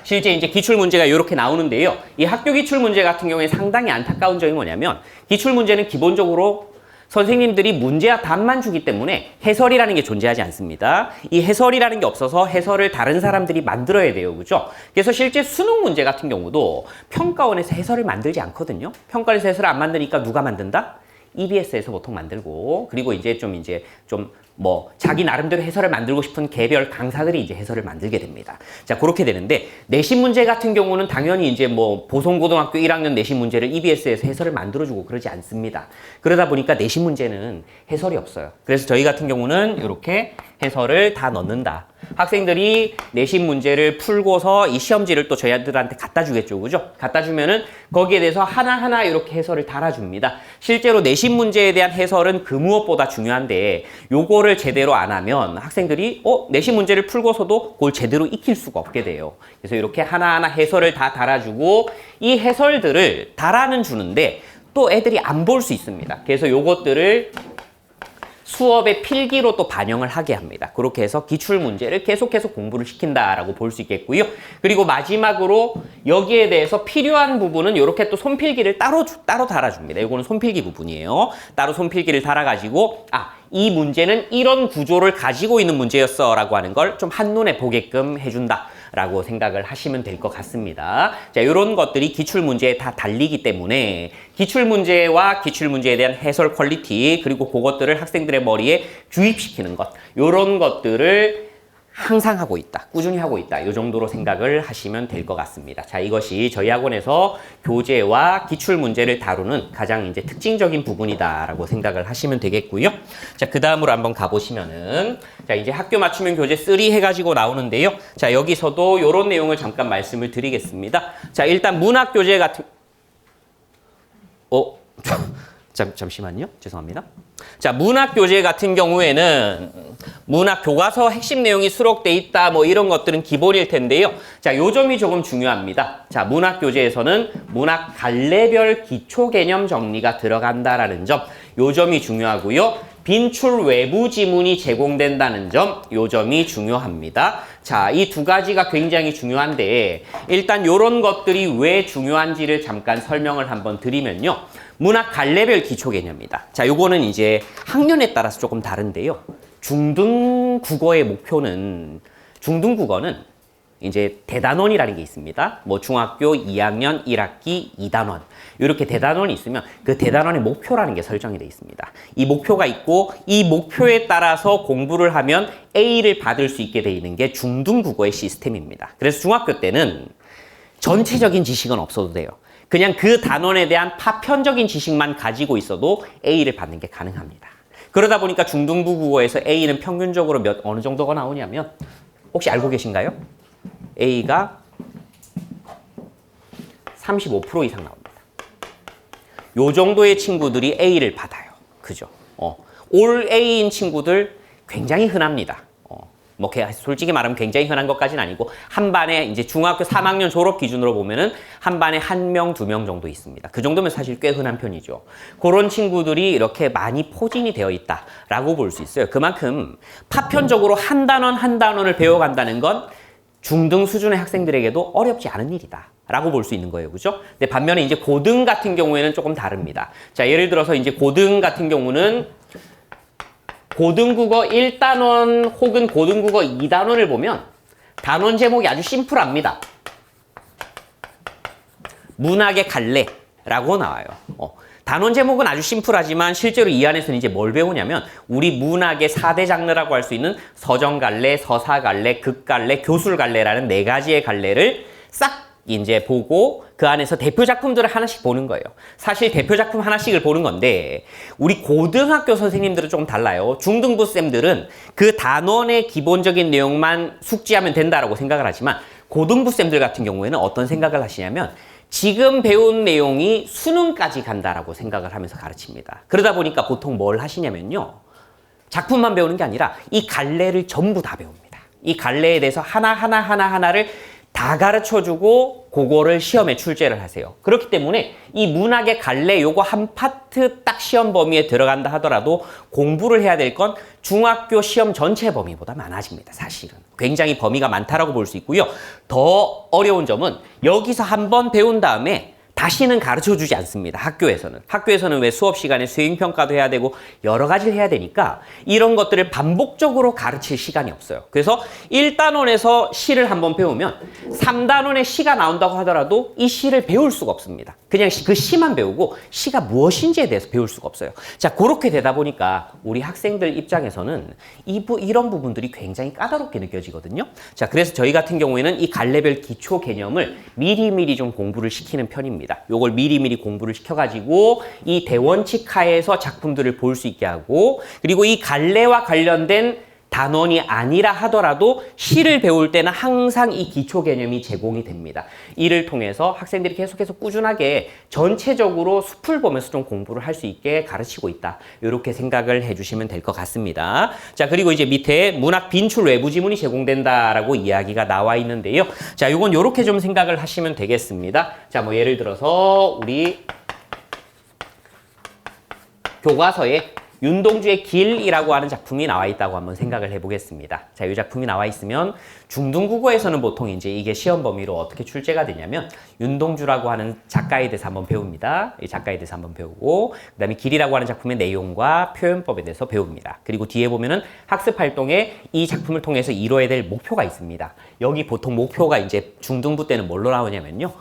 실제 이제 기출 문제가 이렇게 나오는데요. 이 학교 기출 문제 같은 경우에 상당히 안타까운 점이 뭐냐면 기출 문제는 기본적으로 선생님들이 문제와 답만 주기 때문에 해설이라는 게 존재하지 않습니다. 이 해설이라는 게 없어서 해설을 다른 사람들이 만들어야 돼요. 그죠? 그래서 실제 수능 문제 같은 경우도 평가원에서 해설을 만들지 않거든요. 평가원에서 해설을 안 만드니까 누가 만든다? EBS에서 보통 만들고, 그리고 이제 좀 뭐 자기 나름대로 해설을 만들고 싶은 개별 강사들이 이제 해설을 만들게 됩니다. 자, 그렇게 되는데 내신 문제 같은 경우는 당연히 이제 뭐 보성고등학교 1학년 내신 문제를 EBS에서 해설을 만들어주고 그러지 않습니다. 그러다 보니까 내신 문제는 해설이 없어요. 그래서 저희 같은 경우는 이렇게 해설을 다 넣는다. 학생들이 내신 문제를 풀고서 이 시험지를 또 저희들한테 갖다 주겠죠. 그죠? 갖다 주면은 거기에 대해서 하나하나 이렇게 해설을 달아줍니다. 실제로 내신 문제에 대한 해설은 그 무엇보다 중요한데 요거를 제대로 안 하면 학생들이 내신 문제를 풀고서도 그걸 제대로 익힐 수가 없게 돼요. 그래서 이렇게 하나하나 해설을 다 달아주고 이 해설들을 달아는 주는데 또 애들이 안 볼 수 있습니다. 그래서 요것들을 수업의 필기로 또 반영을 하게 합니다. 그렇게 해서 기출 문제를 계속해서 공부를 시킨다라고 볼 수 있겠고요. 그리고 마지막으로 여기에 대해서 필요한 부분은 이렇게 또 손필기를 따로 달아줍니다. 이거는 손필기 부분이에요. 따로 손필기를 달아가지고 이 문제는 이런 구조를 가지고 있는 문제였어 라고 하는 걸 좀 한눈에 보게끔 해준다 라고 생각을 하시면 될 것 같습니다. 자, 이런 것들이 기출문제에 다 달리기 때문에 기출문제와 기출문제에 대한 해설 퀄리티, 그리고 그것들을 학생들의 머리에 주입시키는 것, 이런 것들을 항상 하고 있다, 꾸준히 하고 있다, 이 정도로 생각을 하시면 될 것 같습니다. 자, 이것이 저희 학원에서 교재와 기출문제를 다루는 가장 이제 특징적인 부분이다라고 생각을 하시면 되겠고요. 자, 그 다음으로 한번 가보시면은, 자, 이제 학교 맞춤형 교재 3 해가지고 나오는데요. 자, 여기서도 이런 내용을 잠깐 말씀을 드리겠습니다. 자, 일단 문학 교재 같은, 잠시만요. 죄송합니다. 자, 문학 교재 같은 경우에는 문학 교과서 핵심 내용이 수록돼 있다, 뭐 이런 것들은 기본일 텐데요. 자, 요 점이 조금 중요합니다. 자, 문학 교재에서는 문학 갈래별 기초 개념 정리가 들어간다라는 점, 요 점이 중요하고요. 빈출 외부 지문이 제공된다는 점, 요 점이 중요합니다. 자, 이 두 가지가 굉장히 중요한데 일단 요런 것들이 왜 중요한지를 잠깐 설명을 한번 드리면요. 문학 갈래별 기초 개념이다. 자, 요거는 이제 학년에 따라서 조금 다른데요. 중등국어의 목표는, 중등국어는 이제 대단원이라는 게 있습니다. 뭐 중학교 2학년 1학기 2단원. 이렇게 대단원이 있으면 그 대단원의 목표라는 게 설정이 되어 있습니다. 이 목표가 있고 이 목표에 따라서 공부를 하면 A를 받을 수 있게 되어 있는 게 중등국어의 시스템입니다. 그래서 중학교 때는 전체적인 지식은 없어도 돼요. 그냥 그 단원에 대한 파편적인 지식만 가지고 있어도 A를 받는 게 가능합니다. 그러다 보니까 중등부국어에서 A는 평균적으로 어느 정도가 나오냐면 혹시 알고 계신가요? A가 35% 이상 나옵니다. 요 정도의 친구들이 A를 받아요. 그죠? 올 A인 친구들 굉장히 흔합니다. 뭐 솔직히 말하면 굉장히 흔한 것까지는 아니고 한 반에 이제 중학교 3학년 졸업 기준으로 보면은 한 반에 1명, 2명 정도 있습니다. 그 정도면 사실 꽤 흔한 편이죠. 그런 친구들이 이렇게 많이 포진이 되어 있다라고 볼 수 있어요. 그만큼 파편적으로 한 단원 한 단원을 배워간다는 건 중등 수준의 학생들에게도 어렵지 않은 일이다. 라고 볼 수 있는 거예요. 그죠? 근데 반면에 이제 고등 같은 경우에는 조금 다릅니다. 자, 예를 들어서 이제 고등 같은 경우는 고등국어 1단원 혹은 고등국어 2단원을 보면 단원 제목이 아주 심플합니다. 문학의 갈래라고 나와요. 단원 제목은 아주 심플하지만 실제로 이 안에서는 이제 뭘 배우냐면 우리 문학의 4대 장르라고 할 수 있는 서정 갈래, 서사 갈래, 극 갈래, 교술 갈래라는 4가지의 갈래를 싹 이제 보고 그 안에서 대표 작품들을 하나씩 보는 거예요. 사실 대표 작품 하나씩을 보는 건데 우리 고등학교 선생님들은 조금 달라요. 중등부 쌤들은 그 단원의 기본적인 내용만 숙지하면 된다라고 생각을 하지만 고등부 쌤들 같은 경우에는 어떤 생각을 하시냐면 지금 배운 내용이 수능까지 간다라고 생각을 하면서 가르칩니다. 그러다 보니까 보통 뭘 하시냐면요. 작품만 배우는 게 아니라 이 갈래를 전부 다 배웁니다. 이 갈래에 대해서 하나를 다 가르쳐주고 그거를 시험에 출제를 하세요. 그렇기 때문에 이 문학의 갈래 요거 한 파트 딱 시험 범위에 들어간다 하더라도 공부를 해야 될 건 중학교 시험 전체 범위보다 많아집니다. 사실은. 굉장히 범위가 많다라고 볼 수 있고요. 더 어려운 점은 여기서 한번 배운 다음에 다시는 가르쳐주지 않습니다. 학교에서는. 학교에서는 왜 수업 시간에 수행평가도 해야 되고 여러 가지를 해야 되니까 이런 것들을 반복적으로 가르칠 시간이 없어요. 그래서 1단원에서 시를 한번 배우면 3단원에 시가 나온다고 하더라도 이 시를 배울 수가 없습니다. 그냥 그 시만 배우고 시가 무엇인지에 대해서 배울 수가 없어요. 자, 그렇게 되다 보니까 우리 학생들 입장에서는 이런 부분들이 굉장히 까다롭게 느껴지거든요. 자, 그래서 저희 같은 경우에는 이 갈래별 기초 개념을 미리미리 좀 공부를 시키는 편입니다. 요걸 미리미리 공부를 시켜가지고 이 대원칙 하에서 작품들을 볼 수 있게 하고 그리고 이 갈래와 관련된 단원이 아니라 하더라도 시를 배울 때는 항상 이 기초 개념이 제공이 됩니다. 이를 통해서 학생들이 계속해서 꾸준하게 전체적으로 숲을 보면서 좀 공부를 할 수 있게 가르치고 있다. 이렇게 생각을 해주시면 될 것 같습니다. 자, 그리고 이제 밑에 문학 빈출 외부 지문이 제공된다라고 이야기가 나와 있는데요. 자, 이건 이렇게 좀 생각을 하시면 되겠습니다. 자, 뭐 예를 들어서 우리 교과서에 윤동주의 길이라고 하는 작품이 나와 있다고 한번 생각을 해보겠습니다. 자, 이 작품이 나와 있으면 중등국어에서는 보통 이제 이게 시험 범위로 어떻게 출제가 되냐면 윤동주라고 하는 작가에 대해서 한번 배웁니다. 이 작가에 대해서 한번 배우고 그 다음에 길이라고 하는 작품의 내용과 표현법에 대해서 배웁니다. 그리고 뒤에 보면은 학습 활동에 이 작품을 통해서 이뤄야 될 목표가 있습니다. 여기 보통 목표가 이제 중등부 때는 뭘로 나오냐면요.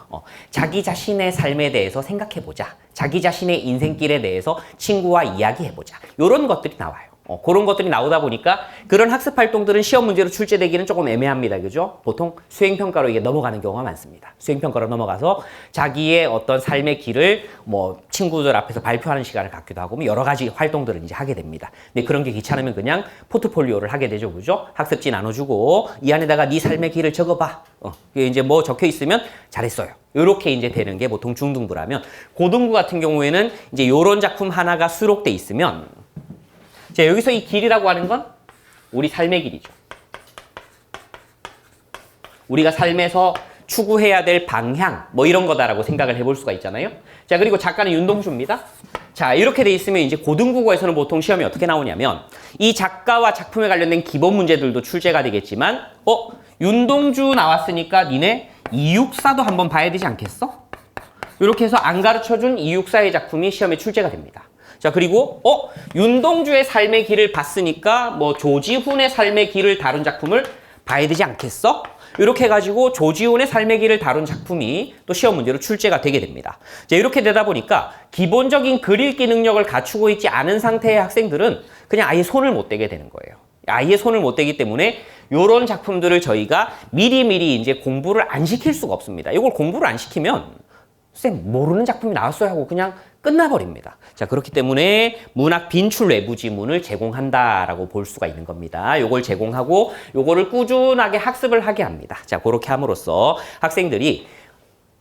자기 자신의 삶에 대해서 생각해보자. 자기 자신의 인생길에 대해서 친구와 이야기해보자. 이런 것들이 나와요. 그런 것들이 나오다 보니까 그런 학습 활동들은 시험 문제로 출제되기는 조금 애매합니다. 그죠? 보통 수행평가로 이게 넘어가는 경우가 많습니다. 수행평가로 넘어가서 자기의 어떤 삶의 길을 뭐 친구들 앞에서 발표하는 시간을 갖기도 하고 여러 가지 활동들을 이제 하게 됩니다. 근데 그런 게 귀찮으면 그냥 포트폴리오를 하게 되죠. 그죠? 학습지 나눠주고 이 안에다가 네 삶의 길을 적어봐. 이제 뭐 적혀 있으면 잘했어요. 이렇게 이제 되는 게 보통 중등부라면 고등부 같은 경우에는 이제 요런 작품 하나가 수록돼 있으면 자, 여기서 이 길이라고 하는 건 우리 삶의 길이죠. 우리가 삶에서 추구해야 될 방향 뭐 이런 거다라고 생각을 해볼 수가 있잖아요. 자, 그리고 작가는 윤동주입니다. 자, 이렇게 돼 있으면 이제 고등국어에서는 보통 시험이 어떻게 나오냐면 이 작가와 작품에 관련된 기본 문제들도 출제가 되겠지만 윤동주 나왔으니까 니네 이육사도 한번 봐야 되지 않겠어? 이렇게 해서 안 가르쳐준 이육사의 작품이 시험에 출제가 됩니다. 자, 그리고 윤동주의 삶의 길을 봤으니까 뭐 조지훈의 삶의 길을 다룬 작품을 봐야 되지 않겠어? 이렇게 해가지고 조지훈의 삶의 길을 다룬 작품이 또 시험 문제로 출제가 되게 됩니다. 자, 이렇게 되다 보니까 기본적인 글 읽기 능력을 갖추고 있지 않은 상태의 학생들은 그냥 아예 손을 못 대게 되는 거예요. 아예 손을 못 대기 때문에 이런 작품들을 저희가 미리미리 이제 공부를 안 시킬 수가 없습니다. 이걸 공부를 안 시키면 쌤 모르는 작품이 나왔어요 하고 그냥 끝나버립니다. 자, 그렇기 때문에 문학 빈출 외부 지문을 제공한다라고 볼 수가 있는 겁니다. 요걸 제공하고 요거를 꾸준하게 학습을 하게 합니다. 자, 그렇게 함으로써 학생들이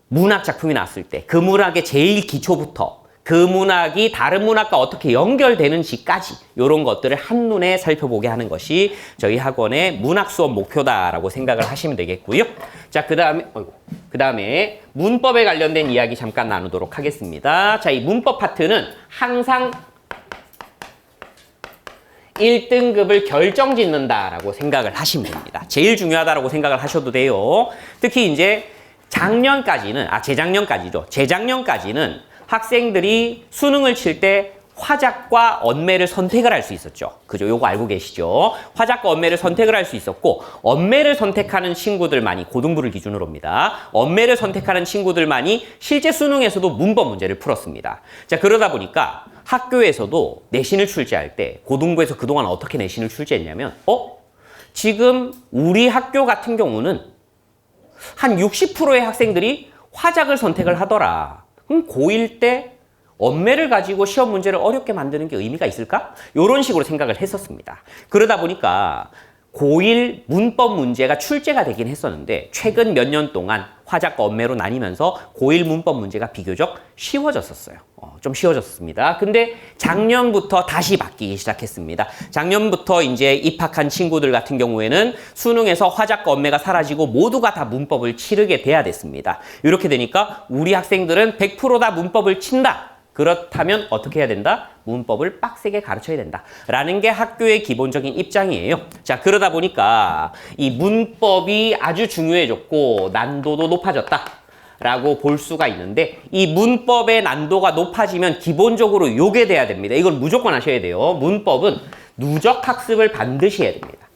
문학 작품이 나왔을 때 그 문학의 제일 기초부터 그 문학이 다른 문학과 어떻게 연결되는지까지 이런 것들을 한눈에 살펴보게 하는 것이 저희 학원의 문학 수업 목표다라고 생각을 하시면 되겠고요. 자, 그 다음에 문법에 관련된 이야기 잠깐 나누도록 하겠습니다. 자, 이 문법 파트는 항상 1등급을 결정짓는다라고 생각을 하시면 됩니다. 제일 중요하다라고 생각을 하셔도 돼요. 특히 이제 재작년까지는 학생들이 수능을 칠 때 화작과 언매를 선택을 할 수 있었죠. 그죠? 요거 알고 계시죠? 화작과 언매를 선택을 할 수 있었고, 언매를 선택하는 친구들만이 고등부를 기준으로입니다. 언매를 선택하는 친구들만이 실제 수능에서도 문법 문제를 풀었습니다. 자, 그러다 보니까 학교에서도 내신을 출제할 때 고등부에서 그동안 어떻게 내신을 출제했냐면, 지금 우리 학교 같은 경우는 한 60%의 학생들이 화작을 선택을 하더라. 그럼 고1 때 언매를 가지고 시험 문제를 어렵게 만드는 게 의미가 있을까? 이런 식으로 생각을 했었습니다. 그러다 보니까 고1 문법 문제가 출제가 되긴 했었는데 최근 몇 년 동안 화작과 언매로 나뉘면서 고1 문법 문제가 비교적 쉬워졌었어요. 좀 쉬워졌습니다. 근데 작년부터 다시 바뀌기 시작했습니다. 작년부터 이제 입학한 친구들 같은 경우에는 수능에서 화작과 언매가 사라지고 모두가 다 문법을 치르게 돼야 됐습니다. 이렇게 되니까 우리 학생들은 100% 다 문법을 친다. 그렇다면 어떻게 해야 된다? 문법을 빡세게 가르쳐야 된다. 라는 게 학교의 기본적인 입장이에요. 자, 그러다 보니까 이 문법이 아주 중요해졌고 난도도 높아졌다. 라고 볼 수가 있는데 이 문법의 난도가 높아지면 기본적으로 요게 돼야 됩니다. 이걸 무조건 하셔야 돼요. 문법은 누적 학습을 반드시 해야 됩니다.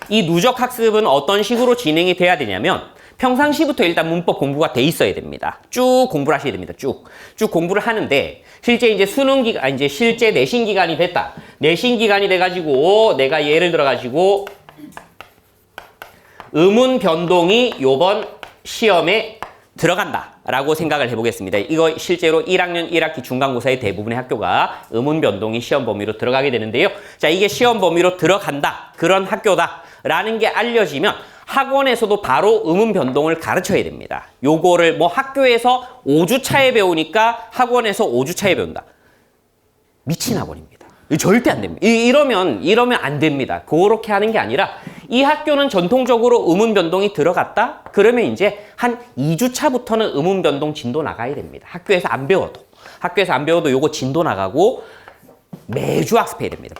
이 누적 학습은 어떤 식으로 진행이 돼야 되냐면 평상시부터 일단 문법 공부가 돼 있어야 됩니다. 쭉 공부를 하셔야 됩니다. 쭉 공부를 하는데 실제 이제 실제 내신 기간이 됐다. 내신 기간이 돼가지고 내가 예를 들어가지고 음운 변동이 요번 시험에 들어간다 라고 생각을 해보겠습니다. 이거 실제로 1학년 1학기 중간고사의 대부분의 학교가 음운 변동이 시험 범위로 들어가게 되는데요. 자, 이게 시험 범위로 들어간다. 그런 학교다 라는 게 알려지면 학원에서도 바로 음운 변동을 가르쳐야 됩니다. 요거를 뭐 학교에서 5주 차에 배우니까 학원에서 5주 차에 배운다. 미친 학원입니다. 절대 안 됩니다. 이러면 안 됩니다. 그렇게 하는 게 아니라 이 학교는 전통적으로 음운 변동이 들어갔다? 그러면 이제 한 2주 차부터는 음운 변동 진도 나가야 됩니다. 학교에서 안 배워도 요거 진도 나가고 매주 학습해야 됩니다.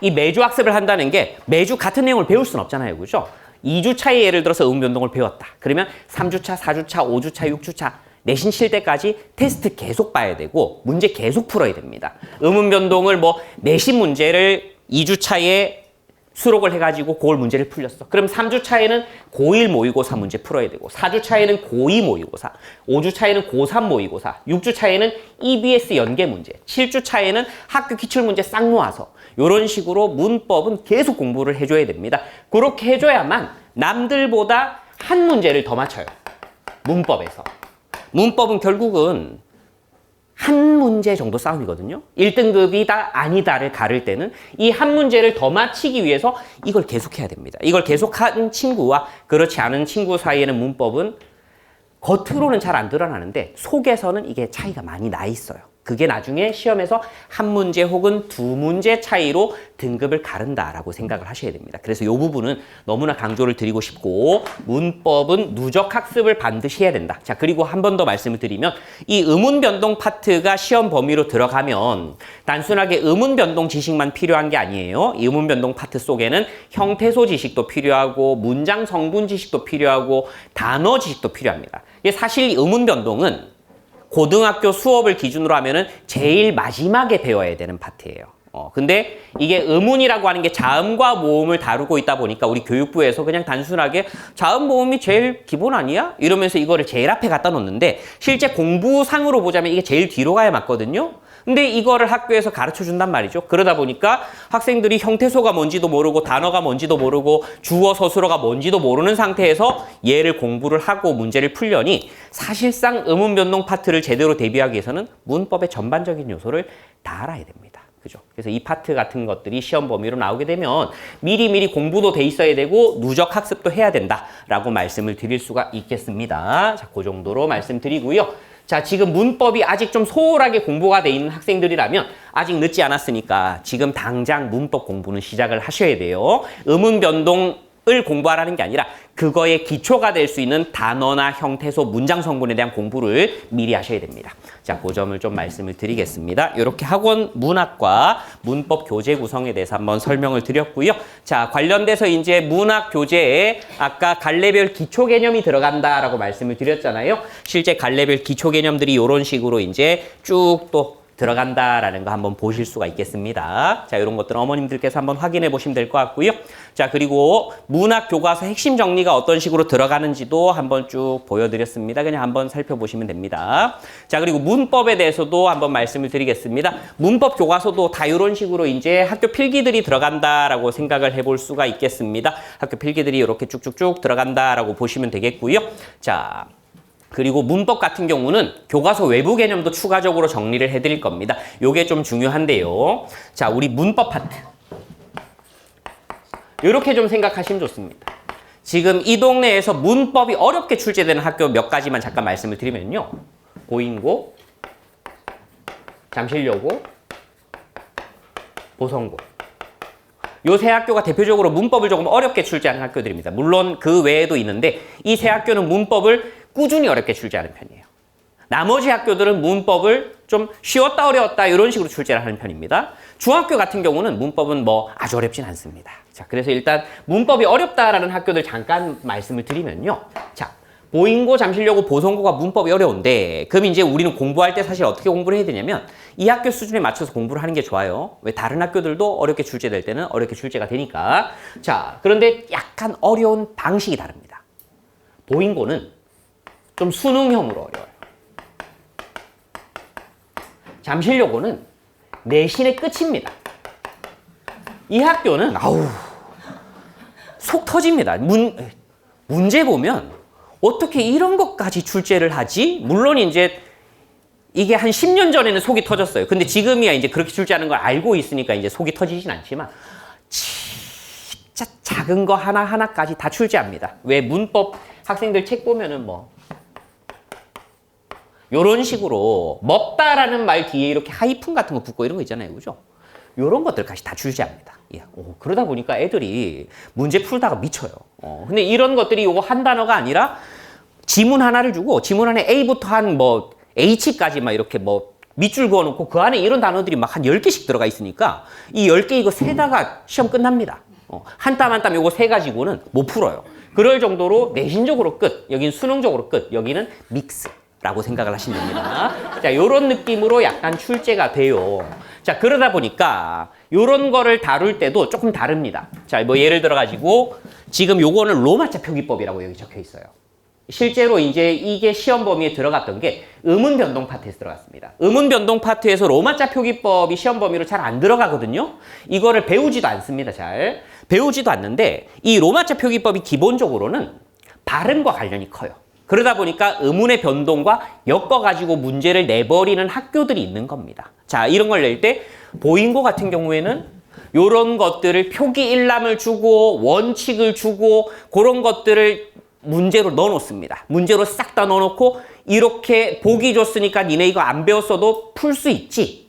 이 매주 학습을 한다는 게 매주 같은 내용을 배울 수는 없잖아요. 그죠? 2주 차에 예를 들어서 음운 변동을 배웠다. 그러면 3주차, 4주차, 5주차, 6주차 내신 칠 때까지 테스트 계속 봐야 되고 문제 계속 풀어야 됩니다. 음운 변동을 내신 문제를 2주 차에 수록을 해가지고 그걸 문제를 풀렸어. 그럼 3주 차에는 고1 모의고사 문제 풀어야 되고 4주 차에는 고2 모의고사, 5주 차에는 고3 모의고사, 6주 차에는 EBS 연계 문제, 7주 차에는 학교 기출문제 싹 모아서 이런 식으로 문법은 계속 공부를 해줘야 됩니다. 그렇게 해줘야만 남들보다 한 문제를 더 맞춰요. 문법에서. 문법은 결국은 한 문제 정도 싸움이거든요. 1등급이다 아니다를 가를 때는 이 한 문제를 더 맞히기 위해서 이걸 계속해야 됩니다. 이걸 계속한 친구와 그렇지 않은 친구 사이에는 문법은 겉으로는 잘 안 드러나는데 속에서는 이게 차이가 많이 나 있어요. 그게 나중에 시험에서 한 문제 혹은 두 문제 차이로 등급을 가른다라고 생각을 하셔야 됩니다. 그래서 이 부분은 너무나 강조를 드리고 싶고 문법은 누적 학습을 반드시 해야 된다. 자, 그리고 한 번 더 말씀을 드리면 이 음운 변동 파트가 시험 범위로 들어가면 단순하게 음운 변동 지식만 필요한 게 아니에요. 이 음운 변동 파트 속에는 형태소 지식도 필요하고 문장 성분 지식도 필요하고 단어 지식도 필요합니다. 이게 사실 음운 변동은 고등학교 수업을 기준으로 하면은 제일 마지막에 배워야 되는 파트예요. 근데 이게 음운이라고 하는 게 자음과 모음을 다루고 있다 보니까 우리 교육부에서 그냥 단순하게 자음 모음이 제일 기본 아니야? 이러면서 이거를 제일 앞에 갖다 놓는데 실제 공부상으로 보자면 이게 제일 뒤로 가야 맞거든요. 근데 이거를 학교에서 가르쳐 준단 말이죠. 그러다 보니까 학생들이 형태소가 뭔지도 모르고 단어가 뭔지도 모르고 주어 서술어가 뭔지도 모르는 상태에서 얘를 공부를 하고 문제를 풀려니 사실상 음운 변동 파트를 제대로 대비하기 위해서는 문법의 전반적인 요소를 다 알아야 됩니다. 그죠? 그래서 이 파트 같은 것들이 시험 범위로 나오게 되면 미리미리 공부도 돼 있어야 되고 누적 학습도 해야 된다라고 말씀을 드릴 수가 있겠습니다. 자, 그 정도로 말씀드리고요. 자, 지금 문법이 아직 좀 소홀하게 공부가 돼 있는 학생들이라면 아직 늦지 않았으니까 지금 당장 문법 공부는 시작을 하셔야 돼요. 음운 변동을 공부하라는 게 아니라 그거의 기초가 될 수 있는 단어나 형태소, 문장 성분에 대한 공부를 미리 하셔야 됩니다. 자, 그 점을 좀 말씀을 드리겠습니다. 이렇게 학원 문학과 문법 교재 구성에 대해서 한번 설명을 드렸고요. 자, 관련돼서 이제 문학 교재에 아까 갈래별 기초 개념이 들어간다라고 말씀을 드렸잖아요. 실제 갈래별 기초 개념들이 이런 식으로 이제 쭉 또 들어간다라는 거 한번 보실 수가 있겠습니다. 자, 이런 것들은 어머님들께서 한번 확인해 보시면 될 것 같고요. 자, 그리고 문학 교과서 핵심 정리가 어떤 식으로 들어가는지도 한번 쭉 보여드렸습니다. 그냥 한번 살펴보시면 됩니다. 자, 그리고 문법에 대해서도 한번 말씀을 드리겠습니다. 문법 교과서도 다 이런 식으로 이제 학교 필기들이 들어간다라고 생각을 해볼 수가 있겠습니다. 학교 필기들이 이렇게 쭉쭉쭉 들어간다라고 보시면 되겠고요. 자, 그리고 문법 같은 경우는 교과서 외부 개념도 추가적으로 정리를 해드릴 겁니다. 요게 좀 중요한데요. 자, 우리 문법 파트. 이렇게 좀 생각하시면 좋습니다. 지금 이 동네에서 문법이 어렵게 출제되는 학교 몇 가지만 잠깐 말씀을 드리면요. 보인고, 잠실여고, 보성고. 요 세 학교가 대표적으로 문법을 조금 어렵게 출제하는 학교들입니다. 물론 그 외에도 있는데 이 세 학교는 문법을 꾸준히 어렵게 출제하는 편이에요. 나머지 학교들은 문법을 좀 쉬웠다 어려웠다 이런 식으로 출제를 하는 편입니다. 중학교 같은 경우는 문법은 뭐 아주 어렵진 않습니다. 자, 그래서 일단 문법이 어렵다라는 학교들 잠깐 말씀을 드리면요. 자, 보인고, 잠실여고, 보성고가 문법이 어려운데 그럼 이제 우리는 공부할 때 사실 어떻게 공부를 해야 되냐면 이 학교 수준에 맞춰서 공부를 하는 게 좋아요. 왜 다른 학교들도 어렵게 출제될 때는 어렵게 출제가 되니까. 자, 그런데 약간 어려운 방식이 다릅니다. 보인고는 좀 수능형으로 어려워요. 잠실여고는 내신의 끝입니다. 이 학교는 속 터집니다. 문제 보면 어떻게 이런 것까지 출제를 하지? 물론 이제 이게 한 10년 전에는 속이 터졌어요. 근데 지금이야 이제 그렇게 출제하는 걸 알고 있으니까 이제 속이 터지진 않지만 진짜 작은 거 하나하나까지 다 출제합니다. 왜 문법 학생들 책 보면은 뭐 요런 식으로 먹다라는 말 뒤에 이렇게 하이픈 같은 거 붙고 이런 거 있잖아요. 그죠? 요런 것들까지 다 출제합니다. 예. 그러다 보니까 애들이 문제 풀다가 미쳐요. 근데 이런 것들이 요거 한 단어가 아니라 지문 하나를 주고 지문 안에 A부터 한 뭐 H까지 막 이렇게 뭐 밑줄 그어놓고 그 안에 이런 단어들이 막 한 10개씩 들어가 있으니까 이 10개 이거 세다가 시험 끝납니다. 한 땀 한 땀 요거 세 가지고는 못 풀어요. 그럴 정도로 내신적으로 끝, 여기는 수능적으로 끝, 여기는 믹스. 라고 생각을 하시면 됩니다. 자, 요런 느낌으로 약간 출제가 돼요. 자, 그러다 보니까 요런 거를 다룰 때도 조금 다릅니다. 자, 뭐 예를 들어가지고 지금 요거는 로마자 표기법이라고 여기 적혀 있어요. 실제로 이제 이게 시험 범위에 들어갔던 게 음운 변동 파트에서 들어갔습니다. 음운 변동 파트에서 로마자 표기법이 시험 범위로 잘 안 들어가거든요. 이거를 배우지도 않습니다. 잘 배우지도 않는데 이 로마자 표기법이 기본적으로는 발음과 관련이 커요. 그러다 보니까 음운의 변동과 엮어가지고 문제를 내버리는 학교들이 있는 겁니다. 자, 이런 걸 낼 때 보인고 같은 경우에는 이런 것들을 표기 일람을 주고 원칙을 주고 그런 것들을 문제로 넣어놓습니다. 문제로 싹 다 넣어놓고 이렇게 보기 줬으니까 니네 이거 안 배웠어도 풀 수 있지.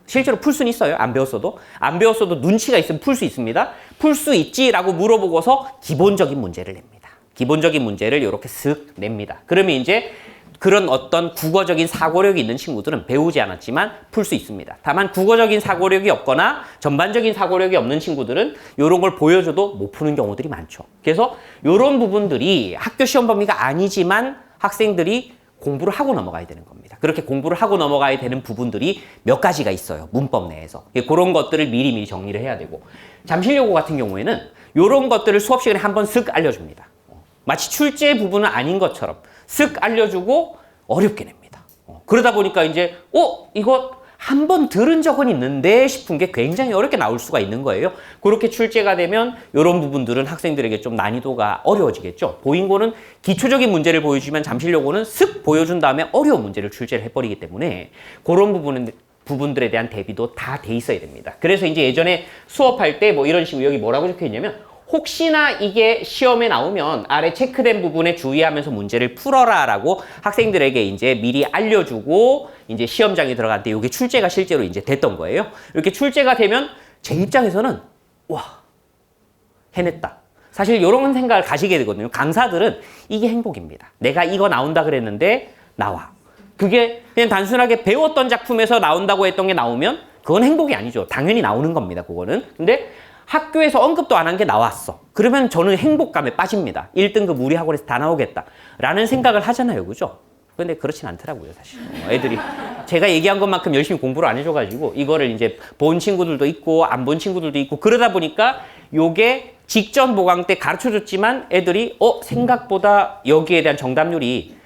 실제로 풀 수는 있어요. 안 배웠어도. 안 배웠어도 눈치가 있으면 풀 수 있습니다. 풀 수 있지라고 물어보고서 기본적인 문제를 냅니다. 기본적인 문제를 이렇게 쓱 냅니다. 그러면 이제 그런 어떤 국어적인 사고력이 있는 친구들은 배우지 않았지만 풀 수 있습니다. 다만 국어적인 사고력이 없거나 전반적인 사고력이 없는 친구들은 이런 걸 보여줘도 못 푸는 경우들이 많죠. 그래서 이런 부분들이 학교 시험 범위가 아니지만 학생들이 공부를 하고 넘어가야 되는 겁니다. 그렇게 공부를 하고 넘어가야 되는 부분들이 몇 가지가 있어요. 문법 내에서. 그런 것들을 미리미리 정리를 해야 되고 잠실여고 같은 경우에는 이런 것들을 수업 시간에 한번 쓱 알려줍니다. 마치 출제 부분은 아닌 것처럼 쓱 알려주고 어렵게 냅니다. 그러다 보니까 이제 이거 한 번 들은 적은 있는데 싶은 게 굉장히 어렵게 나올 수가 있는 거예요. 그렇게 출제가 되면 이런 부분들은 학생들에게 좀 난이도가 어려워지겠죠. 보인고는 기초적인 문제를 보여주면 잠실여고는 쓱 보여준 다음에 어려운 문제를 출제를 해버리기 때문에 그런 부분들에 대한 대비도 다 돼 있어야 됩니다. 그래서 이제 예전에 수업할 때 뭐 이런 식으로 여기 뭐라고 적혀 있냐면 혹시나 이게 시험에 나오면 아래 체크된 부분에 주의하면서 문제를 풀어라 라고 학생들에게 이제 미리 알려주고 이제 시험장에 들어갈 때 이게 출제가 실제로 이제 됐던 거예요. 이렇게 출제가 되면 제 입장에서는 와, 해냈다. 사실 이런 생각을 가시게 되거든요. 강사들은 이게 행복입니다. 내가 이거 나온다 그랬는데 나와. 그게 그냥 단순하게 배웠던 작품에서 나온다고 했던 게 나오면 그건 행복이 아니죠. 당연히 나오는 겁니다. 그거는. 근데 학교에서 언급도 안 한 게 나왔어. 그러면 저는 행복감에 빠집니다. 1등급 우리 학원에서 다 나오겠다. 라는 생각을 하잖아요. 그죠? 근데 그렇진 않더라고요, 사실. 애들이 제가 얘기한 것만큼 열심히 공부를 안 해줘가지고 이거를 이제 본 친구들도 있고 안 본 친구들도 있고 그러다 보니까 요게 직전 보강 때 가르쳐줬지만 애들이 생각보다 여기에 대한 정답률이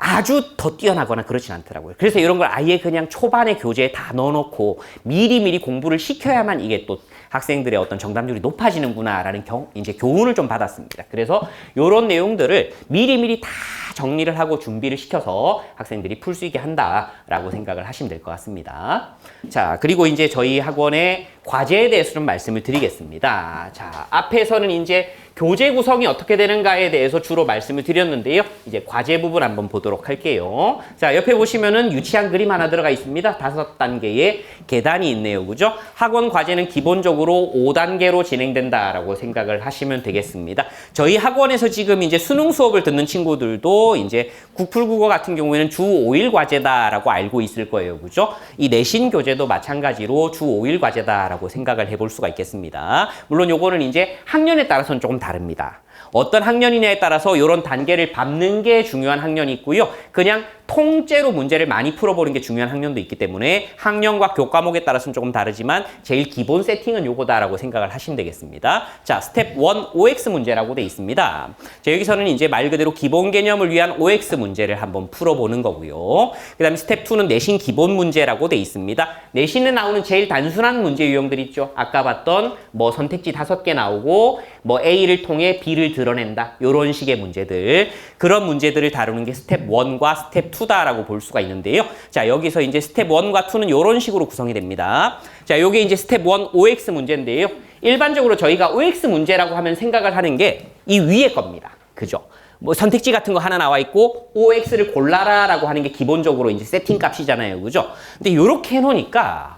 아주 더 뛰어나거나 그렇진 않더라고요. 그래서 이런 걸 아예 그냥 초반에 교재에 다 넣어놓고 미리미리 공부를 시켜야만 이게 또 학생들의 어떤 정답률이 높아지는구나라는 이제 교훈을 좀 받았습니다. 그래서 이런 내용들을 미리미리 다 정리를 하고 준비를 시켜서 학생들이 풀 수 있게 한다라고 생각을 하시면 될 것 같습니다. 자, 그리고 이제 저희 학원의 과제에 대해서 좀 말씀을 드리겠습니다. 자, 앞에서는 이제 교재 구성이 어떻게 되는가에 대해서 주로 말씀을 드렸는데요. 이제 과제 부분 한번 보도록 할게요. 자, 옆에 보시면은 유치한 그림 하나 들어가 있습니다. 5단계의 계단이 있네요. 그죠? 학원 과제는 기본적으로 5단계로 진행된다라고 생각을 하시면 되겠습니다. 저희 학원에서 지금 이제 수능 수업을 듣는 친구들도 이제 국풀국어 같은 경우에는 주 5일 과제다라고 알고 있을 거예요. 그죠? 이 내신 교재도 마찬가지로 주 5일 과제다라고 생각을 해볼 수가 있겠습니다. 물론 요거는 이제 학년에 따라서는 조금 다릅니다. 어떤 학년이냐에 따라서 이런 단계를 밟는 게 중요한 학년이 있고요. 그냥 통째로 문제를 많이 풀어보는 게 중요한 학년도 있기 때문에 학년과 교과목에 따라서는 조금 다르지만 제일 기본 세팅은 요거다라고 생각을 하시면 되겠습니다. 자, 스텝 1 OX 문제라고 돼 있습니다. 자, 여기서는 이제 말 그대로 기본 개념을 위한 OX 문제를 한번 풀어보는 거고요. 그 다음에 스텝 2는 내신 기본 문제라고 돼 있습니다. 내신에 나오는 제일 단순한 문제 유형들 있죠. 아까 봤던 뭐 선택지 5개 나오고 뭐 A를 통해 B를 드러낸다. 요런 식의 문제들. 그런 문제들을 다루는 게 스텝 1과 스텝 2다라고 볼 수가 있는데요. 자, 여기서 이제 스텝 1과 2는 요런 식으로 구성이 됩니다. 자, 요게 이제 스텝 1 OX 문제인데요. 일반적으로 저희가 OX 문제라고 하면 생각을 하는 게 이 위에 겁니다. 그죠? 뭐 선택지 같은 거 하나 나와 있고 OX를 골라라라고 하는 게 기본적으로 이제 세팅 값이잖아요. 그죠? 근데 요렇게 해 놓으니까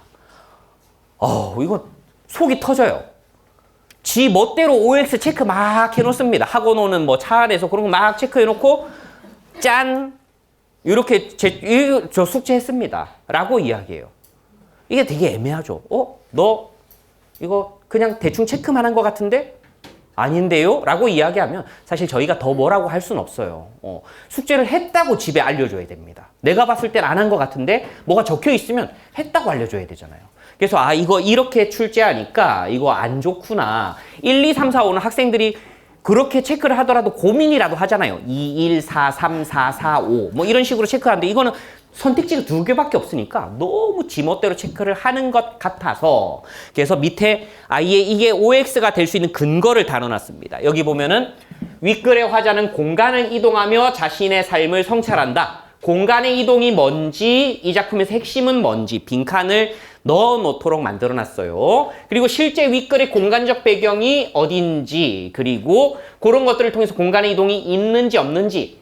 이거 속이 터져요. 지 멋대로 OX 체크 막 해놓습니다. 학원 오는 뭐 차 안에서 그런 거 막 체크해놓고 짠! 이렇게 저 숙제했습니다. 라고 이야기해요. 이게 되게 애매하죠. 너 이거 그냥 대충 체크만 한 것 같은데? 아닌데요? 라고 이야기하면 사실 저희가 더 뭐라고 할 수는 없어요. 숙제를 했다고 집에 알려줘야 됩니다. 내가 봤을 땐 안 한 것 같은데 뭐가 적혀 있으면 했다고 알려줘야 되잖아요. 그래서 이거 이렇게 출제하니까 이거 안 좋구나. 1, 2, 3, 4, 5는 학생들이 그렇게 체크를 하더라도 고민이라도 하잖아요. 2, 1, 4, 3, 4, 4, 5 뭐 이런 식으로 체크하는데 이거는 선택지가 2개밖에 없으니까 너무 지멋대로 체크를 하는 것 같아서 그래서 밑에 아예 이게 OX가 될 수 있는 근거를 다뤄놨습니다. 여기 보면은 윗글의 화자는 공간을 이동하며 자신의 삶을 성찰한다. 공간의 이동이 뭔지, 이 작품에서 핵심은 뭔지 빈칸을 넣어 놓도록 만들어 놨어요. 그리고 실제 윗글의 공간적 배경이 어딘지, 그리고 그런 것들을 통해서 공간의 이동이 있는지 없는지,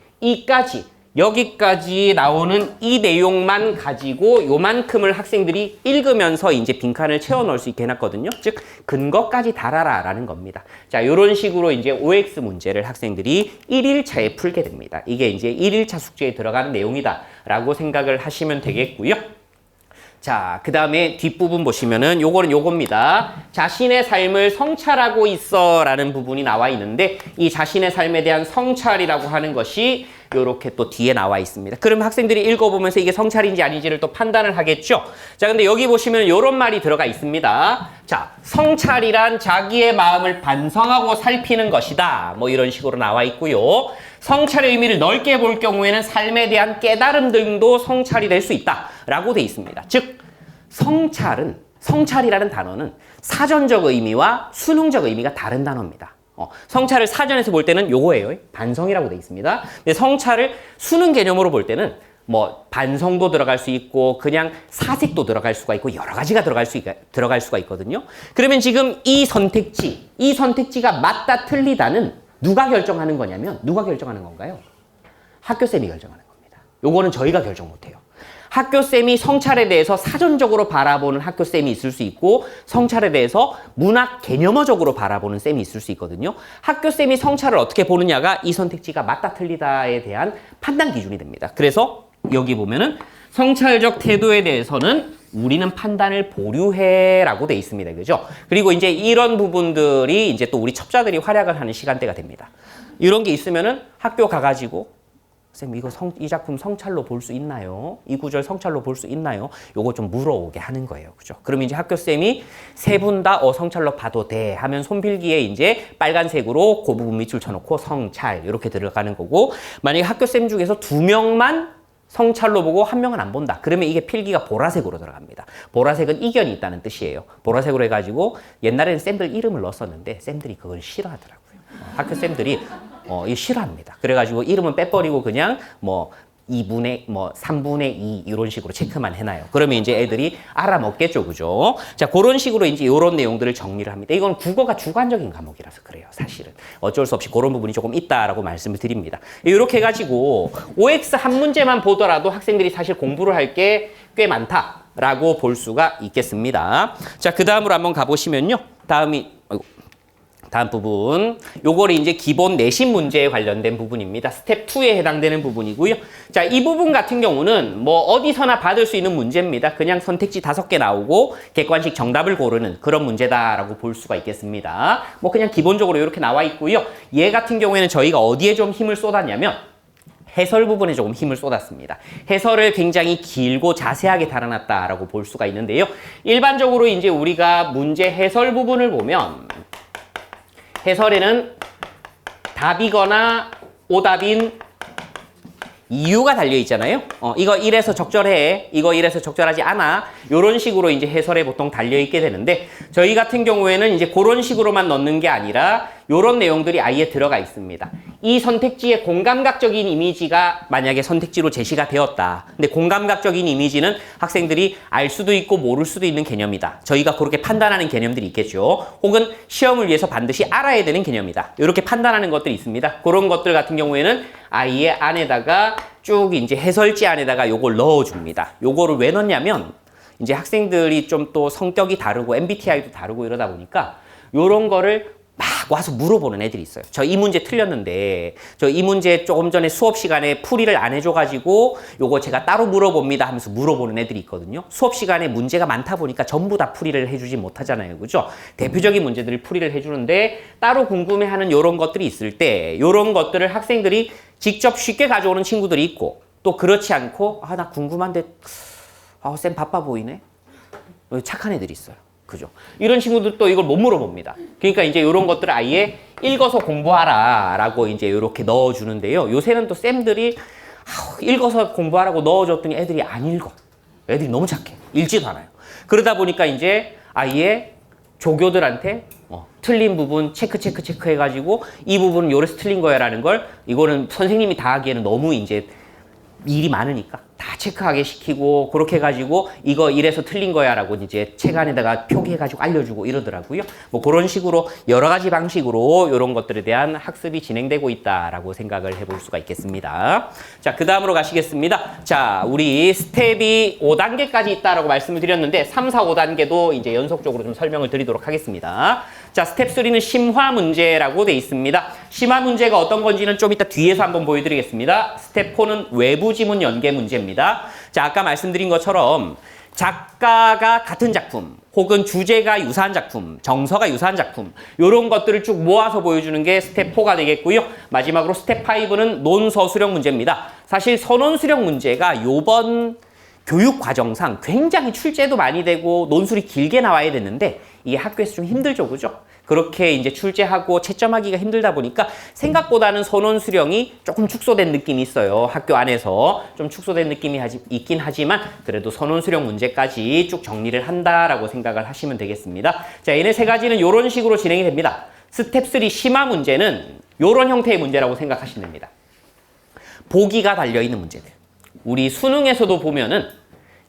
여기까지 나오는 이 내용만 가지고 요만큼을 학생들이 읽으면서 이제 빈칸을 채워 넣을 수 있게 해놨거든요. 즉, 근거까지 달아라 라는 겁니다. 자, 요런 식으로 이제 OX 문제를 학생들이 1일차에 풀게 됩니다. 이게 이제 1일차 숙제에 들어가는 내용이다 라고 생각을 하시면 되겠고요. 자, 그 다음에 뒷부분 보시면은 요거는 요겁니다. 자신의 삶을 성찰하고 있어 라는 부분이 나와 있는데 이 자신의 삶에 대한 성찰이라고 하는 것이 요렇게 또 뒤에 나와 있습니다. 그럼 학생들이 읽어보면서 이게 성찰인지 아닌지를 또 판단을 하겠죠. 자, 근데 여기 보시면 요런 말이 들어가 있습니다. 자, 성찰이란 자기의 마음을 반성하고 살피는 것이다. 뭐 이런 식으로 나와 있고요. 성찰의 의미를 넓게 볼 경우에는 삶에 대한 깨달음 등도 성찰이 될 수 있다 라고 돼 있습니다. 즉, 성찰이라는 단어는 사전적 의미와 수능적 의미가 다른 단어입니다. 성찰을 사전에서 볼 때는 요거예요. 반성이라고 돼 있습니다. 근데 성찰을 수능 개념으로 볼 때는 뭐 반성도 들어갈 수 있고 그냥 사색도 들어갈 수가 있고 여러 가지가 들어갈 수가 있거든요. 그러면 지금 이 선택지가 맞다 틀리다는 누가 결정하는 거냐면 누가 결정하는 건가요? 학교쌤이 결정하는 겁니다. 요거는 저희가 결정 못해요. 학교쌤이 성찰에 대해서 사전적으로 바라보는 학교쌤이 있을 수 있고 성찰에 대해서 문학 개념어적으로 바라보는 쌤이 있을 수 있거든요. 학교쌤이 성찰을 어떻게 보느냐가 이 선택지가 맞다 틀리다에 대한 판단 기준이 됩니다. 그래서 여기 보면은 성찰적 태도에 대해서는 우리는 판단을 보류해 라고 돼 있습니다. 그죠? 그리고 이제 이런 부분들이 이제 또 우리 첩자들이 활약을 하는 시간대가 됩니다. 이런 게 있으면은 학교 가가지고 쌤 이거 이 작품 성찰로 볼 수 있나요? 이 구절 성찰로 볼 수 있나요? 요거 좀 물어오게 하는 거예요. 그죠? 그러면 이제 학교쌤이 세 분 다 성찰로 봐도 돼 하면 손필기에 이제 빨간색으로 그 부분 밑줄 쳐놓고 성찰 이렇게 들어가는 거고 만약에 학교쌤 중에서 2명만 성찰로 보고 1명은 안 본다. 그러면 이게 필기가 보라색으로 들어갑니다. 보라색은 이견이 있다는 뜻이에요. 보라색으로 해가지고 옛날에는 쌤들 이름을 넣었었는데 쌤들이 그걸 싫어하더라고요. 학교 쌤들이 이거 싫어합니다. 그래가지고 이름은 빼버리고 그냥 뭐 2분의 3분의 2 이런 식으로 체크만 해놔요. 그러면 이제 애들이 알아먹겠죠, 그죠? 자, 그런 식으로 이제 이런 내용들을 정리를 합니다. 이건 국어가 주관적인 과목이라서 그래요, 사실은. 어쩔 수 없이 그런 부분이 조금 있다라고 말씀을 드립니다. 이렇게 해가지고 OX 한 문제만 보더라도 학생들이 사실 공부를 할 게 꽤 많다라고 볼 수가 있겠습니다. 자, 그 다음으로 한번 가보시면요. 다음 부분, 요거를 이제 기본 내신 문제에 관련된 부분입니다. 스텝 2에 해당되는 부분이고요. 자, 이 부분 같은 경우는 뭐 어디서나 받을 수 있는 문제입니다. 그냥 선택지 5개 나오고 객관식 정답을 고르는 그런 문제다라고 볼 수가 있겠습니다. 뭐 그냥 기본적으로 이렇게 나와 있고요. 얘 같은 경우에는 저희가 어디에 좀 힘을 쏟았냐면 해설 부분에 조금 힘을 쏟았습니다. 해설을 굉장히 길고 자세하게 달아놨다라고 볼 수가 있는데요. 일반적으로 이제 우리가 문제 해설 부분을 보면 해설에는 답이거나 오답인 이유가 달려 있잖아요. 이거 이래서 적절해, 이거 이래서 적절하지 않아. 이런 식으로 이제 해설에 보통 달려 있게 되는데 저희 같은 경우에는 이제 그런 식으로만 넣는 게 아니라 이런 내용들이 아예 들어가 있습니다. 이 선택지의 공감각적인 이미지가 만약에 선택지로 제시가 되었다. 근데 공감각적인 이미지는 학생들이 알 수도 있고 모를 수도 있는 개념이다. 저희가 그렇게 판단하는 개념들이 있겠죠. 혹은 시험을 위해서 반드시 알아야 되는 개념이다. 이렇게 판단하는 것들이 있습니다. 그런 것들 같은 경우에는 아예 안에다가 쭉 이제 해설지 안에다가 요걸 넣어줍니다. 요거를 왜 넣냐면 이제 학생들이 좀 또 성격이 다르고 MBTI도 다르고 이러다 보니까 요런 거를 막 와서 물어보는 애들이 있어요. 저 이 문제 틀렸는데 저 이 문제 조금 전에 수업 시간에 풀이를 안 해줘가지고 요거 제가 따로 물어봅니다 하면서 물어보는 애들이 있거든요. 수업 시간에 문제가 많다 보니까 전부 다 풀이를 해주지 못하잖아요. 그죠? 대표적인 문제들을 풀이를 해주는데 따로 궁금해하는 요런 것들이 있을 때 요런 것들을 학생들이 직접 쉽게 가져오는 친구들이 있고 또 그렇지 않고 나 궁금한데 쌤 바빠 보이네? 착한 애들이 있어요. 그죠? 이런 친구들도 이걸 못 물어봅니다. 그러니까 이제 이런 것들을 아예 읽어서 공부하라 라고 이제 이렇게 넣어주는데요. 요새는 또 쌤들이 읽어서 공부하라고 넣어줬더니 애들이 안 읽어. 애들이 너무 착해. 읽지도 않아요. 그러다 보니까 이제 아예 조교들한테 틀린 부분 체크 해가지고 이 부분은 요래서 틀린 거야 라는 걸 이거는 선생님이 다 하기에는 너무 이제 일이 많으니까 다 체크하게 시키고 그렇게 해가지고 이거 이래서 틀린 거야 라고 이제 책 안에다가 표기해가지고 알려주고 이러더라고요. 뭐 그런 식으로 여러 가지 방식으로 이런 것들에 대한 학습이 진행되고 있다라고 생각을 해볼 수가 있겠습니다. 자, 그 다음으로 가시겠습니다. 자, 우리 스텝이 5단계까지 있다라고 말씀을 드렸는데 3, 4, 5단계도 이제 연속적으로 좀 설명을 드리도록 하겠습니다. 자, 스텝 3는 심화 문제라고 돼 있습니다. 심화 문제가 어떤 건지는 좀 이따 뒤에서 한번 보여드리겠습니다. 스텝 4는 외부 지문 연계 문제입니다. 자, 아까 말씀드린 것처럼 작가가 같은 작품 혹은 주제가 유사한 작품, 정서가 유사한 작품 이런 것들을 쭉 모아서 보여주는 게 스텝 4가 되겠고요. 마지막으로 스텝 5는 논서 수령 문제입니다. 사실 선원 수령 문제가 요번 교육 과정상 굉장히 출제도 많이 되고 논술이 길게 나와야 되는데 이게 학교에서 좀 힘들죠, 그죠? 그렇게 이제 출제하고 채점하기가 힘들다 보니까 생각보다는 선원 수령이 조금 축소된 느낌이 있어요. 학교 안에서 좀 축소된 느낌이 있긴 하지만 그래도 선원 수령 문제까지 쭉 정리를 한다라고 생각을 하시면 되겠습니다. 자, 얘네 세 가지는 이런 식으로 진행이 됩니다. 스텝 3 심화 문제는 이런 형태의 문제라고 생각하시면 됩니다. 보기가 달려있는 문제들. 우리 수능에서도 보면은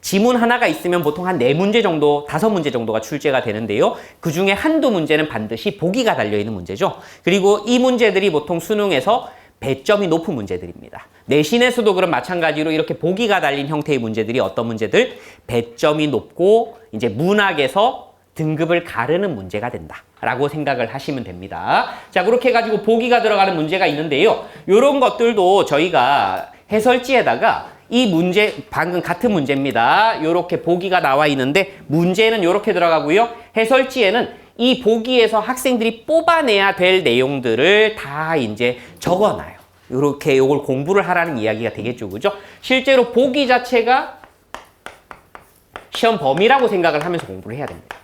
지문 하나가 있으면 보통 한 4문제 정도, 5문제 정도가 출제가 되는데요. 그 중에 한두 문제는 반드시 보기가 달려있는 문제죠. 그리고 이 문제들이 보통 수능에서 배점이 높은 문제들입니다. 내신에서도 그런 마찬가지로 이렇게 보기가 달린 형태의 문제들이 어떤 문제들? 배점이 높고 이제 문학에서 등급을 가르는 문제가 된다라고 생각을 하시면 됩니다. 자, 그렇게 해가지고 보기가 들어가는 문제가 있는데요. 이런 것들도 저희가 해설지에다가 이 문제, 방금 같은 문제입니다. 이렇게 보기가 나와 있는데 문제는 이렇게 들어가고요. 해설지에는 이 보기에서 학생들이 뽑아내야 될 내용들을 다 이제 적어놔요. 이렇게 이걸 공부를 하라는 이야기가 되겠죠. 그죠? 실제로 보기 자체가 시험 범위라고 생각을 하면서 공부를 해야 됩니다.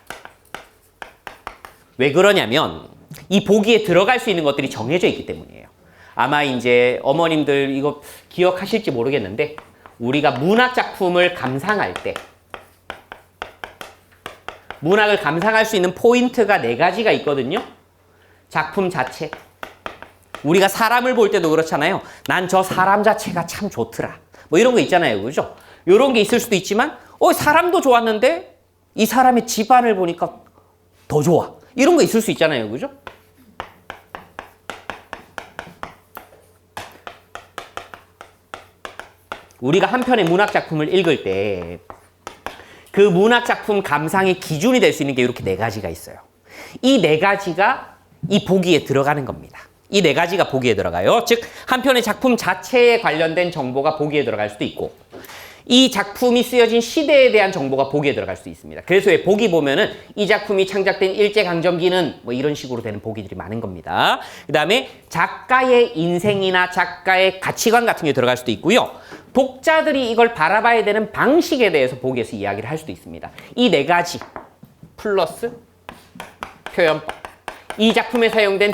왜 그러냐면 이 보기에 들어갈 수 있는 것들이 정해져 있기 때문이에요. 아마 이제 어머님들 이거 기억하실지 모르겠는데 우리가 문학 작품을 감상할 때 문학을 감상할 수 있는 포인트가 4가지가 있거든요. 작품 자체. 우리가 사람을 볼 때도 그렇잖아요. 난 저 사람 자체가 참 좋더라. 뭐 이런 거 있잖아요. 그죠? 이런 게 있을 수도 있지만 사람도 좋았는데 이 사람의 집안을 보니까 더 좋아. 이런 거 있을 수 있잖아요. 그죠? 우리가 한 편의 문학 작품을 읽을 때 그 문학 작품 감상의 기준이 될 수 있는 게 이렇게 4가지가 있어요. 이 4가지가 이 보기에 들어가는 겁니다. 이 4가지가 보기에 들어가요. 즉, 한 편의 작품 자체에 관련된 정보가 보기에 들어갈 수도 있고 이 작품이 쓰여진 시대에 대한 정보가 보기에 들어갈 수 있습니다. 그래서 왜 보기 보면은 이 작품이 창작된 일제강점기는 뭐 이런 식으로 되는 보기들이 많은 겁니다. 그 다음에 작가의 인생이나 작가의 가치관 같은 게 들어갈 수도 있고요. 독자들이 이걸 바라봐야 되는 방식에 대해서 보기에서 이야기를 할 수도 있습니다. 이 4가지 플러스 표현법. 이 작품에 사용된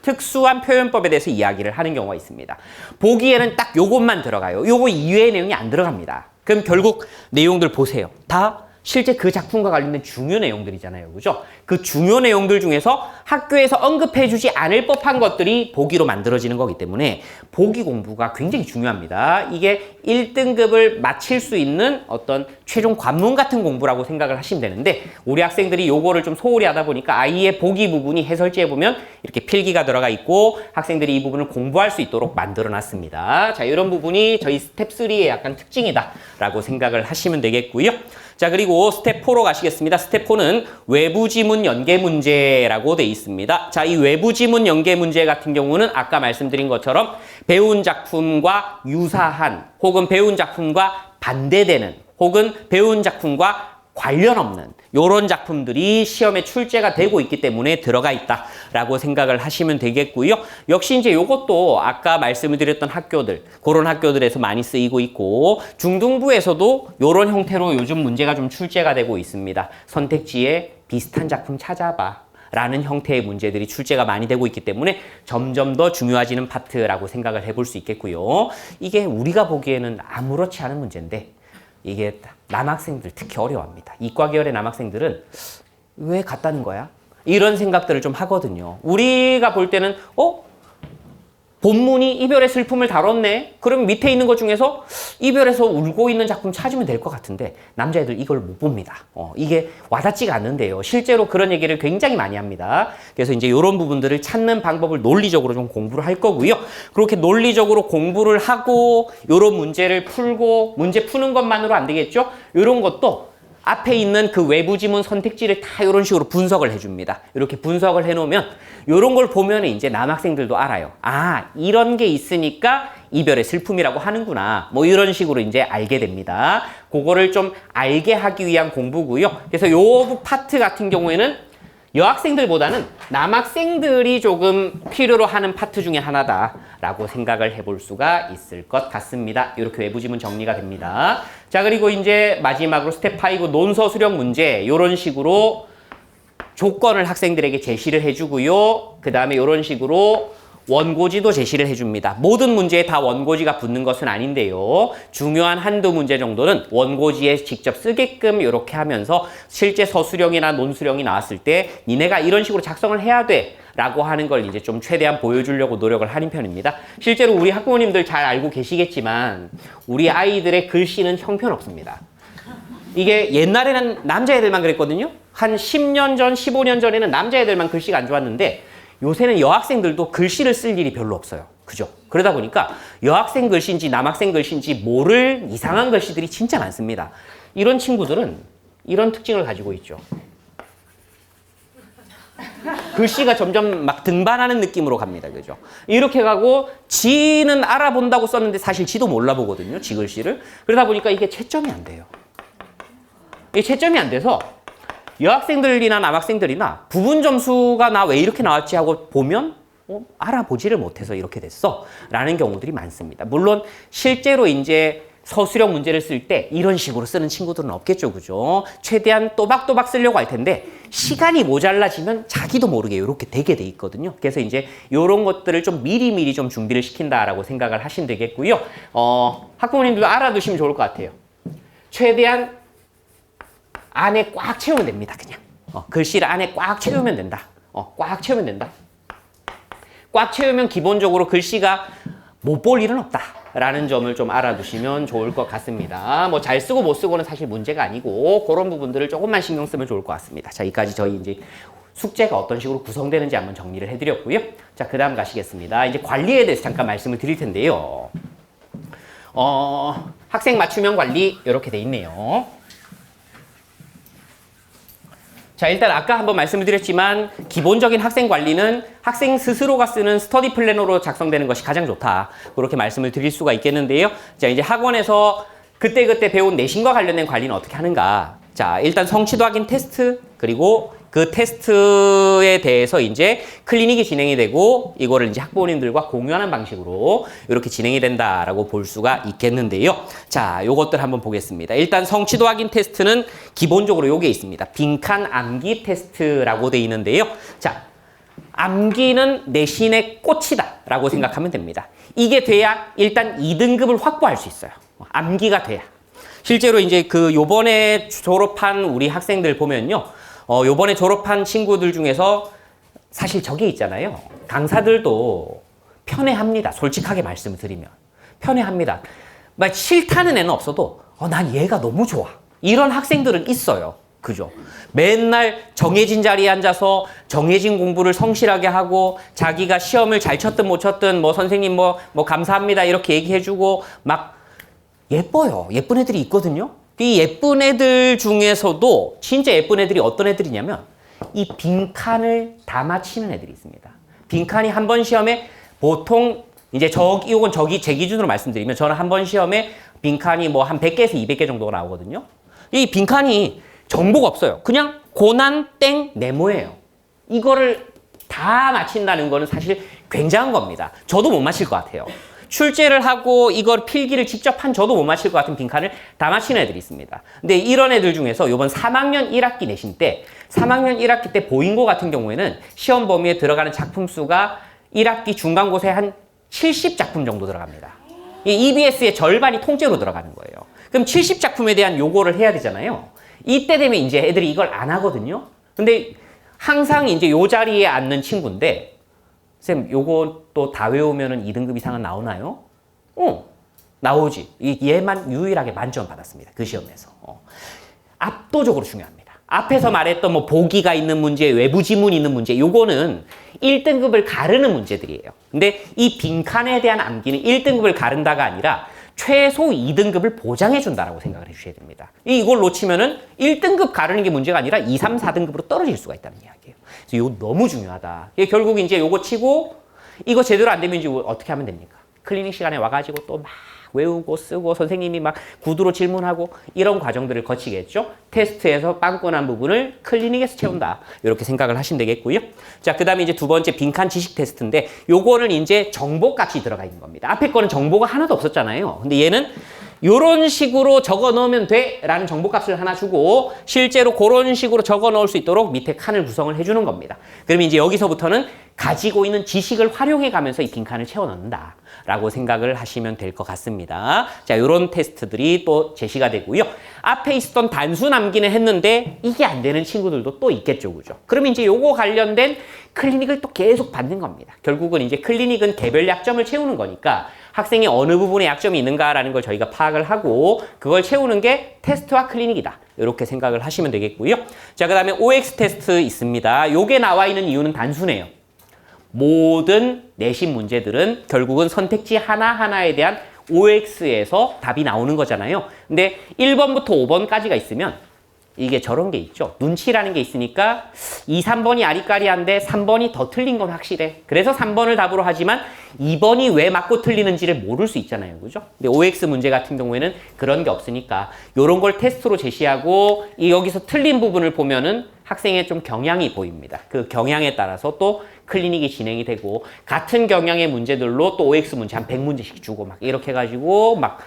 특수한 표현법에 대해서 이야기를 하는 경우가 있습니다. 보기에는 딱 요것만 들어가요. 요거 이외의 내용이 안 들어갑니다. 그럼 결국 내용들 보세요. 다 실제 그 작품과 관련된 중요 내용들이잖아요. 그죠? 그 중요 내용들 중에서 학교에서 언급해주지 않을 법한 것들이 보기로 만들어지는 거기 때문에 보기 공부가 굉장히 중요합니다. 이게 1등급을 마칠 수 있는 어떤 최종 관문 같은 공부라고 생각을 하시면 되는데 우리 학생들이 요거를 좀 소홀히 하다 보니까 아이의 보기 부분이 해설지에 보면 이렇게 필기가 들어가 있고 학생들이 이 부분을 공부할 수 있도록 만들어 놨습니다. 자, 이런 부분이 저희 스텝 3의 약간 특징이다라고 생각을 하시면 되겠고요. 자, 그리고 스텝 4로 가시겠습니다. 스텝 4는 외부 지문 연계 문제라고 돼 있습니다. 자, 이 외부 지문 연계 문제 같은 경우는 아까 말씀드린 것처럼 배운 작품과 유사한 혹은 배운 작품과 반대되는 혹은 배운 작품과 관련 없는 이런 작품들이 시험에 출제가 되고 있기 때문에 들어가 있다라고 생각을 하시면 되겠고요. 역시 이제 이것도 아까 말씀을 드렸던 학교들, 그런 학교들에서 많이 쓰이고 있고 중등부에서도 이런 형태로 요즘 문제가 좀 출제가 되고 있습니다. 선택지에 비슷한 작품 찾아봐. 라는 형태의 문제들이 출제가 많이 되고 있기 때문에 점점 더 중요해지는 파트라고 생각을 해볼 수 있겠고요. 이게 우리가 보기에는 아무렇지 않은 문제인데 이게 남학생들 특히 어려워합니다. 이과 계열의 남학생들은 왜 갔다는 거야? 이런 생각들을 좀 하거든요. 우리가 볼 때는 본문이 이별의 슬픔을 다뤘네? 그럼 밑에 있는 것 중에서 이별에서 울고 있는 작품 찾으면 될 것 같은데 남자애들 이걸 못 봅니다. 이게 와닿지가 않는데요. 실제로 그런 얘기를 굉장히 많이 합니다. 그래서 이제 이런 부분들을 찾는 방법을 논리적으로 좀 공부를 할 거고요. 그렇게 논리적으로 공부를 하고 이런 문제를 풀고 문제 푸는 것만으로 안 되겠죠? 이런 것도 앞에 있는 그 외부 지문 선택지를 다 이런 식으로 분석을 해줍니다. 이렇게 분석을 해놓으면 이런 걸 보면 이제 남학생들도 알아요. 아, 이런 게 있으니까 이별의 슬픔이라고 하는구나. 뭐 이런 식으로 이제 알게 됩니다. 그거를 좀 알게 하기 위한 공부고요. 그래서 요 파트 같은 경우에는 여학생들보다는 남학생들이 조금 필요로 하는 파트 중에 하나다라고 생각을 해볼 수가 있을 것 같습니다. 이렇게 외부 지문 정리가 됩니다. 자, 그리고 이제 마지막으로 스텝 5 논서 수령 문제 이런 식으로 조건을 학생들에게 제시를 해주고요. 그 다음에 이런 식으로 원고지도 제시를 해줍니다. 모든 문제에 다 원고지가 붙는 것은 아닌데요. 중요한 한두 문제 정도는 원고지에 직접 쓰게끔 이렇게 하면서 실제 서술형이나 논술형이 나왔을 때 니네가 이런 식으로 작성을 해야 돼 라고 하는 걸 이제 좀 최대한 보여주려고 노력을 하는 편입니다. 실제로 우리 학부모님들 잘 알고 계시겠지만 우리 아이들의 글씨는 형편없습니다. 이게 옛날에는 남자애들만 그랬거든요. 한 10년 전, 15년 전에는 남자애들만 글씨가 안 좋았는데 요새는 여학생들도 글씨를 쓸 일이 별로 없어요. 그죠? 그러다 보니까 여학생 글씨인지 남학생 글씨인지 모를 이상한 글씨들이 진짜 많습니다. 이런 친구들은 이런 특징을 가지고 있죠. 글씨가 점점 막 등반하는 느낌으로 갑니다. 그죠? 이렇게 가고 지는 알아본다고 썼는데 사실 지도 몰라보거든요. 지 글씨를. 그러다 보니까 이게 채점이 안 돼요. 이게 채점이 안 돼서 여학생들이나 남학생들이나 부분 점수가 나 왜 이렇게 나왔지 하고 보면 알아보지를 못해서 이렇게 됐어 라는 경우들이 많습니다. 물론 실제로 이제 서술형 문제를 쓸 때 이런 식으로 쓰는 친구들은 없겠죠. 그죠? 최대한 또박또박 쓰려고 할 텐데 시간이 모자라지면 자기도 모르게 이렇게 되게 돼 있거든요. 그래서 이제 이런 것들을 좀 미리미리 좀 준비를 시킨다라고 생각을 하시면 되겠고요. 학부모님들도 알아두시면 좋을 것 같아요. 최대한 안에 꽉 채우면 됩니다. 그냥 글씨를 안에 꽉 채우면 된다. 꽉 채우면 된다. 꽉 채우면 기본적으로 글씨가 못 볼 일은 없다라는 점을 좀 알아두시면 좋을 것 같습니다. 뭐 잘 쓰고 못 쓰고는 사실 문제가 아니고 그런 부분들을 조금만 신경 쓰면 좋을 것 같습니다. 자, 여기까지 저희 이제 숙제가 어떤 식으로 구성되는지 한번 정리를 해드렸고요. 자, 그 다음 가시겠습니다. 이제 관리에 대해서 잠깐 말씀을 드릴 텐데요. 학생 맞춤형 관리 이렇게 돼 있네요. 자, 일단 아까 한번 말씀을 드렸지만 기본적인 학생 관리는 학생 스스로가 쓰는 스터디 플래너로 작성되는 것이 가장 좋다. 그렇게 말씀을 드릴 수가 있겠는데요. 자, 이제 학원에서 그때그때 배운 내신과 관련된 관리는 어떻게 하는가. 자, 일단 성취도 확인 테스트, 그리고 그 테스트에 대해서 이제 클리닉이 진행이 되고 이거를 이제 학부모님들과 공유하는 방식으로 이렇게 진행이 된다라고 볼 수가 있겠는데요. 자, 요것들 한번 보겠습니다. 일단 성취도 확인 테스트는 기본적으로 요게 있습니다. 빈칸 암기 테스트라고 돼 있는데요. 자, 암기는 내신의 꽃이다라고 생각하면 됩니다. 이게 돼야 일단 2등급을 확보할 수 있어요. 암기가 돼야. 실제로 이제 그 요번에 졸업한 우리 학생들 보면요. 요번에 졸업한 친구들 중에서 사실 저게 있잖아요. 강사들도 편애합니다. 솔직하게 말씀을 드리면. 편애합니다. 막 싫다는 애는 없어도 난 얘가 너무 좋아. 이런 학생들은 있어요. 그죠? 맨날 정해진 자리에 앉아서 정해진 공부를 성실하게 하고 자기가 시험을 잘 쳤든 못 쳤든 뭐 선생님 뭐 감사합니다 이렇게 얘기해주고 막 예뻐요. 예쁜 애들이 있거든요. 이 예쁜 애들 중에서도 진짜 예쁜 애들이 어떤 애들이냐면 이 빈칸을 다 맞히는 애들이 있습니다. 빈칸이 한 번 시험에 보통 이제 이건 제 기준으로 말씀드리면 저는 한 번 시험에 빈칸이 뭐 한 100개에서 200개 정도가 나오거든요. 이 빈칸이 정보가 없어요. 그냥 고난 땡 네모예요. 이거를 다 맞힌다는 거는 사실 굉장한 겁니다. 저도 못 맞힐 것 같아요. 출제를 하고 이걸 필기를 직접 한 저도 못 맞힐 것 같은 빈칸을 다 맞히는 애들이 있습니다. 근데 이런 애들 중에서 이번 3학년 1학기 내신 때 3학년 1학기 때 보인고 같은 경우에는 시험 범위에 들어가는 작품 수가 1학기 중간고사에 한 70작품 정도 들어갑니다. 이 EBS의 절반이 통째로 들어가는 거예요. 그럼 70작품에 대한 요거를 해야 되잖아요. 이때 되면 이제 애들이 이걸 안 하거든요. 근데 항상 이제 요 자리에 앉는 친구인데 쌤, 요것도 다 외우면은 2등급 이상은 나오나요? 나오지. 얘만 유일하게 만점 받았습니다. 그 시험에서. 압도적으로 중요합니다. 앞에서 말했던 뭐 보기가 있는 문제, 외부 지문이 있는 문제, 요거는 1등급을 가르는 문제들이에요. 근데 이 빈칸에 대한 암기는 1등급을 가른다가 아니라 최소 2등급을 보장해준다라고 생각을 해주셔야 됩니다. 이걸 놓치면은 1등급 가르는 게 문제가 아니라 2, 3, 4등급으로 떨어질 수가 있다는 이야기예요. 그래서 이거 너무 중요하다. 결국 이제 요거 치고 이거 제대로 안 되면 이제 어떻게 하면 됩니까? 클리닉 시간에 와가지고 또 막 외우고 쓰고 선생님이 막 구두로 질문하고 이런 과정들을 거치겠죠. 테스트에서 빵꾸난 부분을 클리닉에서 채운다. 이렇게 생각을 하시면 되겠고요. 자, 그 다음에 이제 두 번째 빈칸 지식 테스트인데 요거는 이제 정보값이 들어가 있는 겁니다. 앞에 거는 정보가 하나도 없었잖아요. 근데 얘는 요런 식으로 적어 넣으면 돼 라는 정보값을 하나 주고 실제로 그런 식으로 적어 넣을 수 있도록 밑에 칸을 구성을 해주는 겁니다. 그러면 이제 여기서부터는 가지고 있는 지식을 활용해 가면서 이 빈칸을 채워 넣는다 라고 생각을 하시면 될 것 같습니다. 자, 요런 테스트들이 또 제시가 되고요. 앞에 있었던 단수 남기는 했는데 이게 안 되는 친구들도 또 있겠죠, 그죠? 그러면 이제 요거 관련된 클리닉을 또 계속 받는 겁니다. 결국은 이제 클리닉은 개별 약점을 채우는 거니까 학생이 어느 부분에 약점이 있는가라는 걸 저희가 파악을 하고 그걸 채우는 게 테스트와 클리닉이다. 이렇게 생각을 하시면 되겠고요. 자, 그 다음에 OX 테스트 있습니다. 요게 나와 있는 이유는 단순해요. 모든 내신 문제들은 결국은 선택지 하나하나에 대한 OX에서 답이 나오는 거잖아요. 근데 1번부터 5번까지가 있으면 이게 저런 게 있죠. 눈치라는 게 있으니까 2, 3번이 아리까리한데 3번이 더 틀린 건 확실해. 그래서 3번을 답으로 하지만 2번이 왜 맞고 틀리는지를 모를 수 있잖아요. 그죠? 근데 OX 문제 같은 경우에는 그런 게 없으니까 이런 걸 테스트로 제시하고 여기서 틀린 부분을 보면은 학생의 좀 경향이 보입니다. 그 경향에 따라서 또 클리닉이 진행이 되고 같은 경향의 문제들로 또 OX 문제 한 100문제씩 주고 막 이렇게 해가지고 막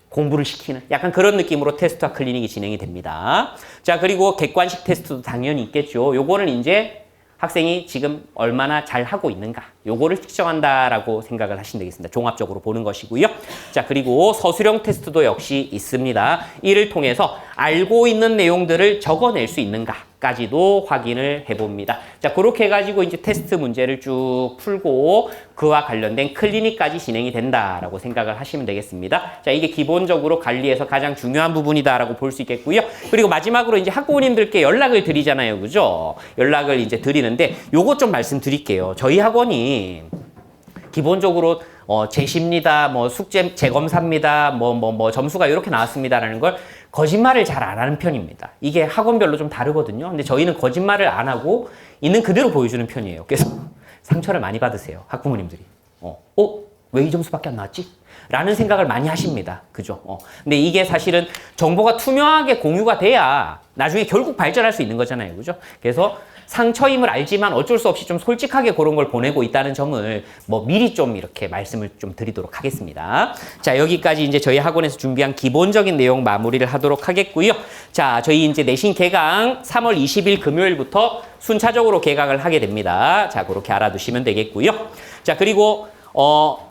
공부를 시키는 약간 그런 느낌으로 테스트와 클리닉이 진행이 됩니다. 자, 그리고 객관식 테스트도 당연히 있겠죠. 요거는 이제 학생이 지금 얼마나 잘 하고 있는가 요거를 측정한다라고 생각을 하시면 되겠습니다. 종합적으로 보는 것이고요. 자, 그리고 서술형 테스트도 역시 있습니다. 이를 통해서 알고 있는 내용들을 적어낼 수 있는가까지도 확인을 해봅니다. 자, 그렇게 해가지고 이제 테스트 문제를 쭉 풀고 그와 관련된 클리닉까지 진행이 된다라고 생각을 하시면 되겠습니다. 자, 이게 기본적으로 관리에서 가장 중요한 부분이다라고 볼 수 있겠고요. 그리고 마지막으로 이제 학부모님들께 연락을 드리잖아요. 그죠? 연락을 이제 드리는데 요것 좀 말씀드릴게요. 저희 학원이 기본적으로 제시입니다, 뭐 숙제 재검사입니다, 뭐 점수가 이렇게 나왔습니다라는 걸 거짓말을 잘 안 하는 편입니다. 이게 학원별로 좀 다르거든요. 근데 저희는 거짓말을 안 하고 있는 그대로 보여주는 편이에요. 그래서 상처를 많이 받으세요, 학부모님들이. 왜 이 점수밖에 안 나왔지? 라는 생각을 많이 하십니다. 그죠? 근데 이게 사실은 정보가 투명하게 공유가 돼야 나중에 결국 발전할 수 있는 거잖아요. 그죠? 그래서 상처임을 알지만 어쩔 수 없이 좀 솔직하게 그런 걸 보내고 있다는 점을 뭐 미리 좀 이렇게 말씀을 좀 드리도록 하겠습니다. 자, 여기까지 이제 저희 학원에서 준비한 기본적인 내용 마무리를 하도록 하겠고요. 자, 저희 이제 내신 개강 3월 20일 금요일부터 순차적으로 개강을 하게 됩니다. 자, 그렇게 알아두시면 되겠고요. 자, 그리고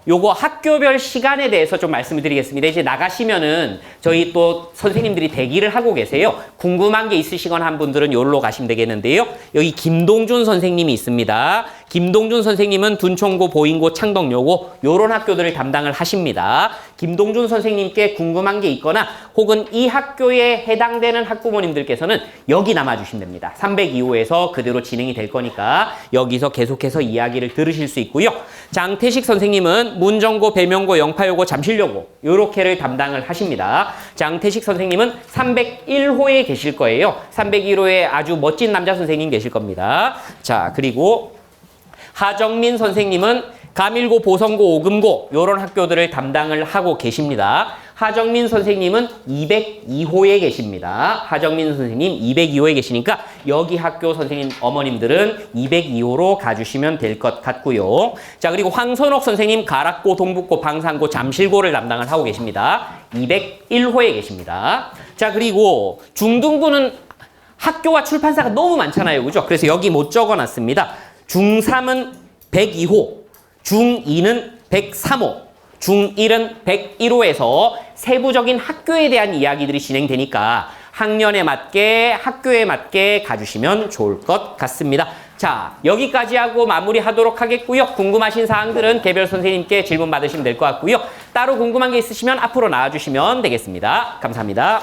요거 학교별 시간에 대해서 좀 말씀을 드리겠습니다. 이제 나가시면은 저희 또 선생님들이 대기를 하고 계세요. 궁금한 게 있으시거나 한 분들은 요로 가시면 되겠는데요. 여기 김동준 선생님이 있습니다. 김동준 선생님은 둔촌고, 보인고, 창덕여고 요런 학교들을 담당을 하십니다. 김동준 선생님께 궁금한 게 있거나 혹은 이 학교에 해당되는 학부모님들께서는 여기 남아주시면 됩니다. 302호에서 그대로 진행이 될 거니까 여기서 계속해서 이야기를 들으실 수 있고요. 장태식 선생님은 문정고, 배명고, 영파여고, 잠실여고 요렇게를 담당을 하십니다. 장태식 선생님은 301호에 계실 거예요. 301호에 아주 멋진 남자 선생님 계실 겁니다. 자, 그리고 하정민 선생님은 가밀고, 보성고, 오금고 요런 학교들을 담당을 하고 계십니다. 하정민 선생님은 202호에 계십니다. 하정민 선생님 202호에 계시니까 여기 학교 선생님 어머님들은 202호로 가주시면 될 것 같고요. 자, 그리고 황선옥 선생님 가락고, 동북고, 방산고, 잠실고를 담당을 하고 계십니다. 201호에 계십니다. 자, 그리고 중등부는 학교와 출판사가 너무 많잖아요. 그죠? 그래서 여기 못 적어놨습니다. 중3은 102호, 중2는 103호, 중1은 101호에서 세부적인 학교에 대한 이야기들이 진행되니까 학년에 맞게, 학교에 맞게 가주시면 좋을 것 같습니다. 자, 여기까지 하고 마무리하도록 하겠고요. 궁금하신 사항들은 개별 선생님께 질문 받으시면 될 것 같고요. 따로 궁금한 게 있으시면 앞으로 나와주시면 되겠습니다. 감사합니다.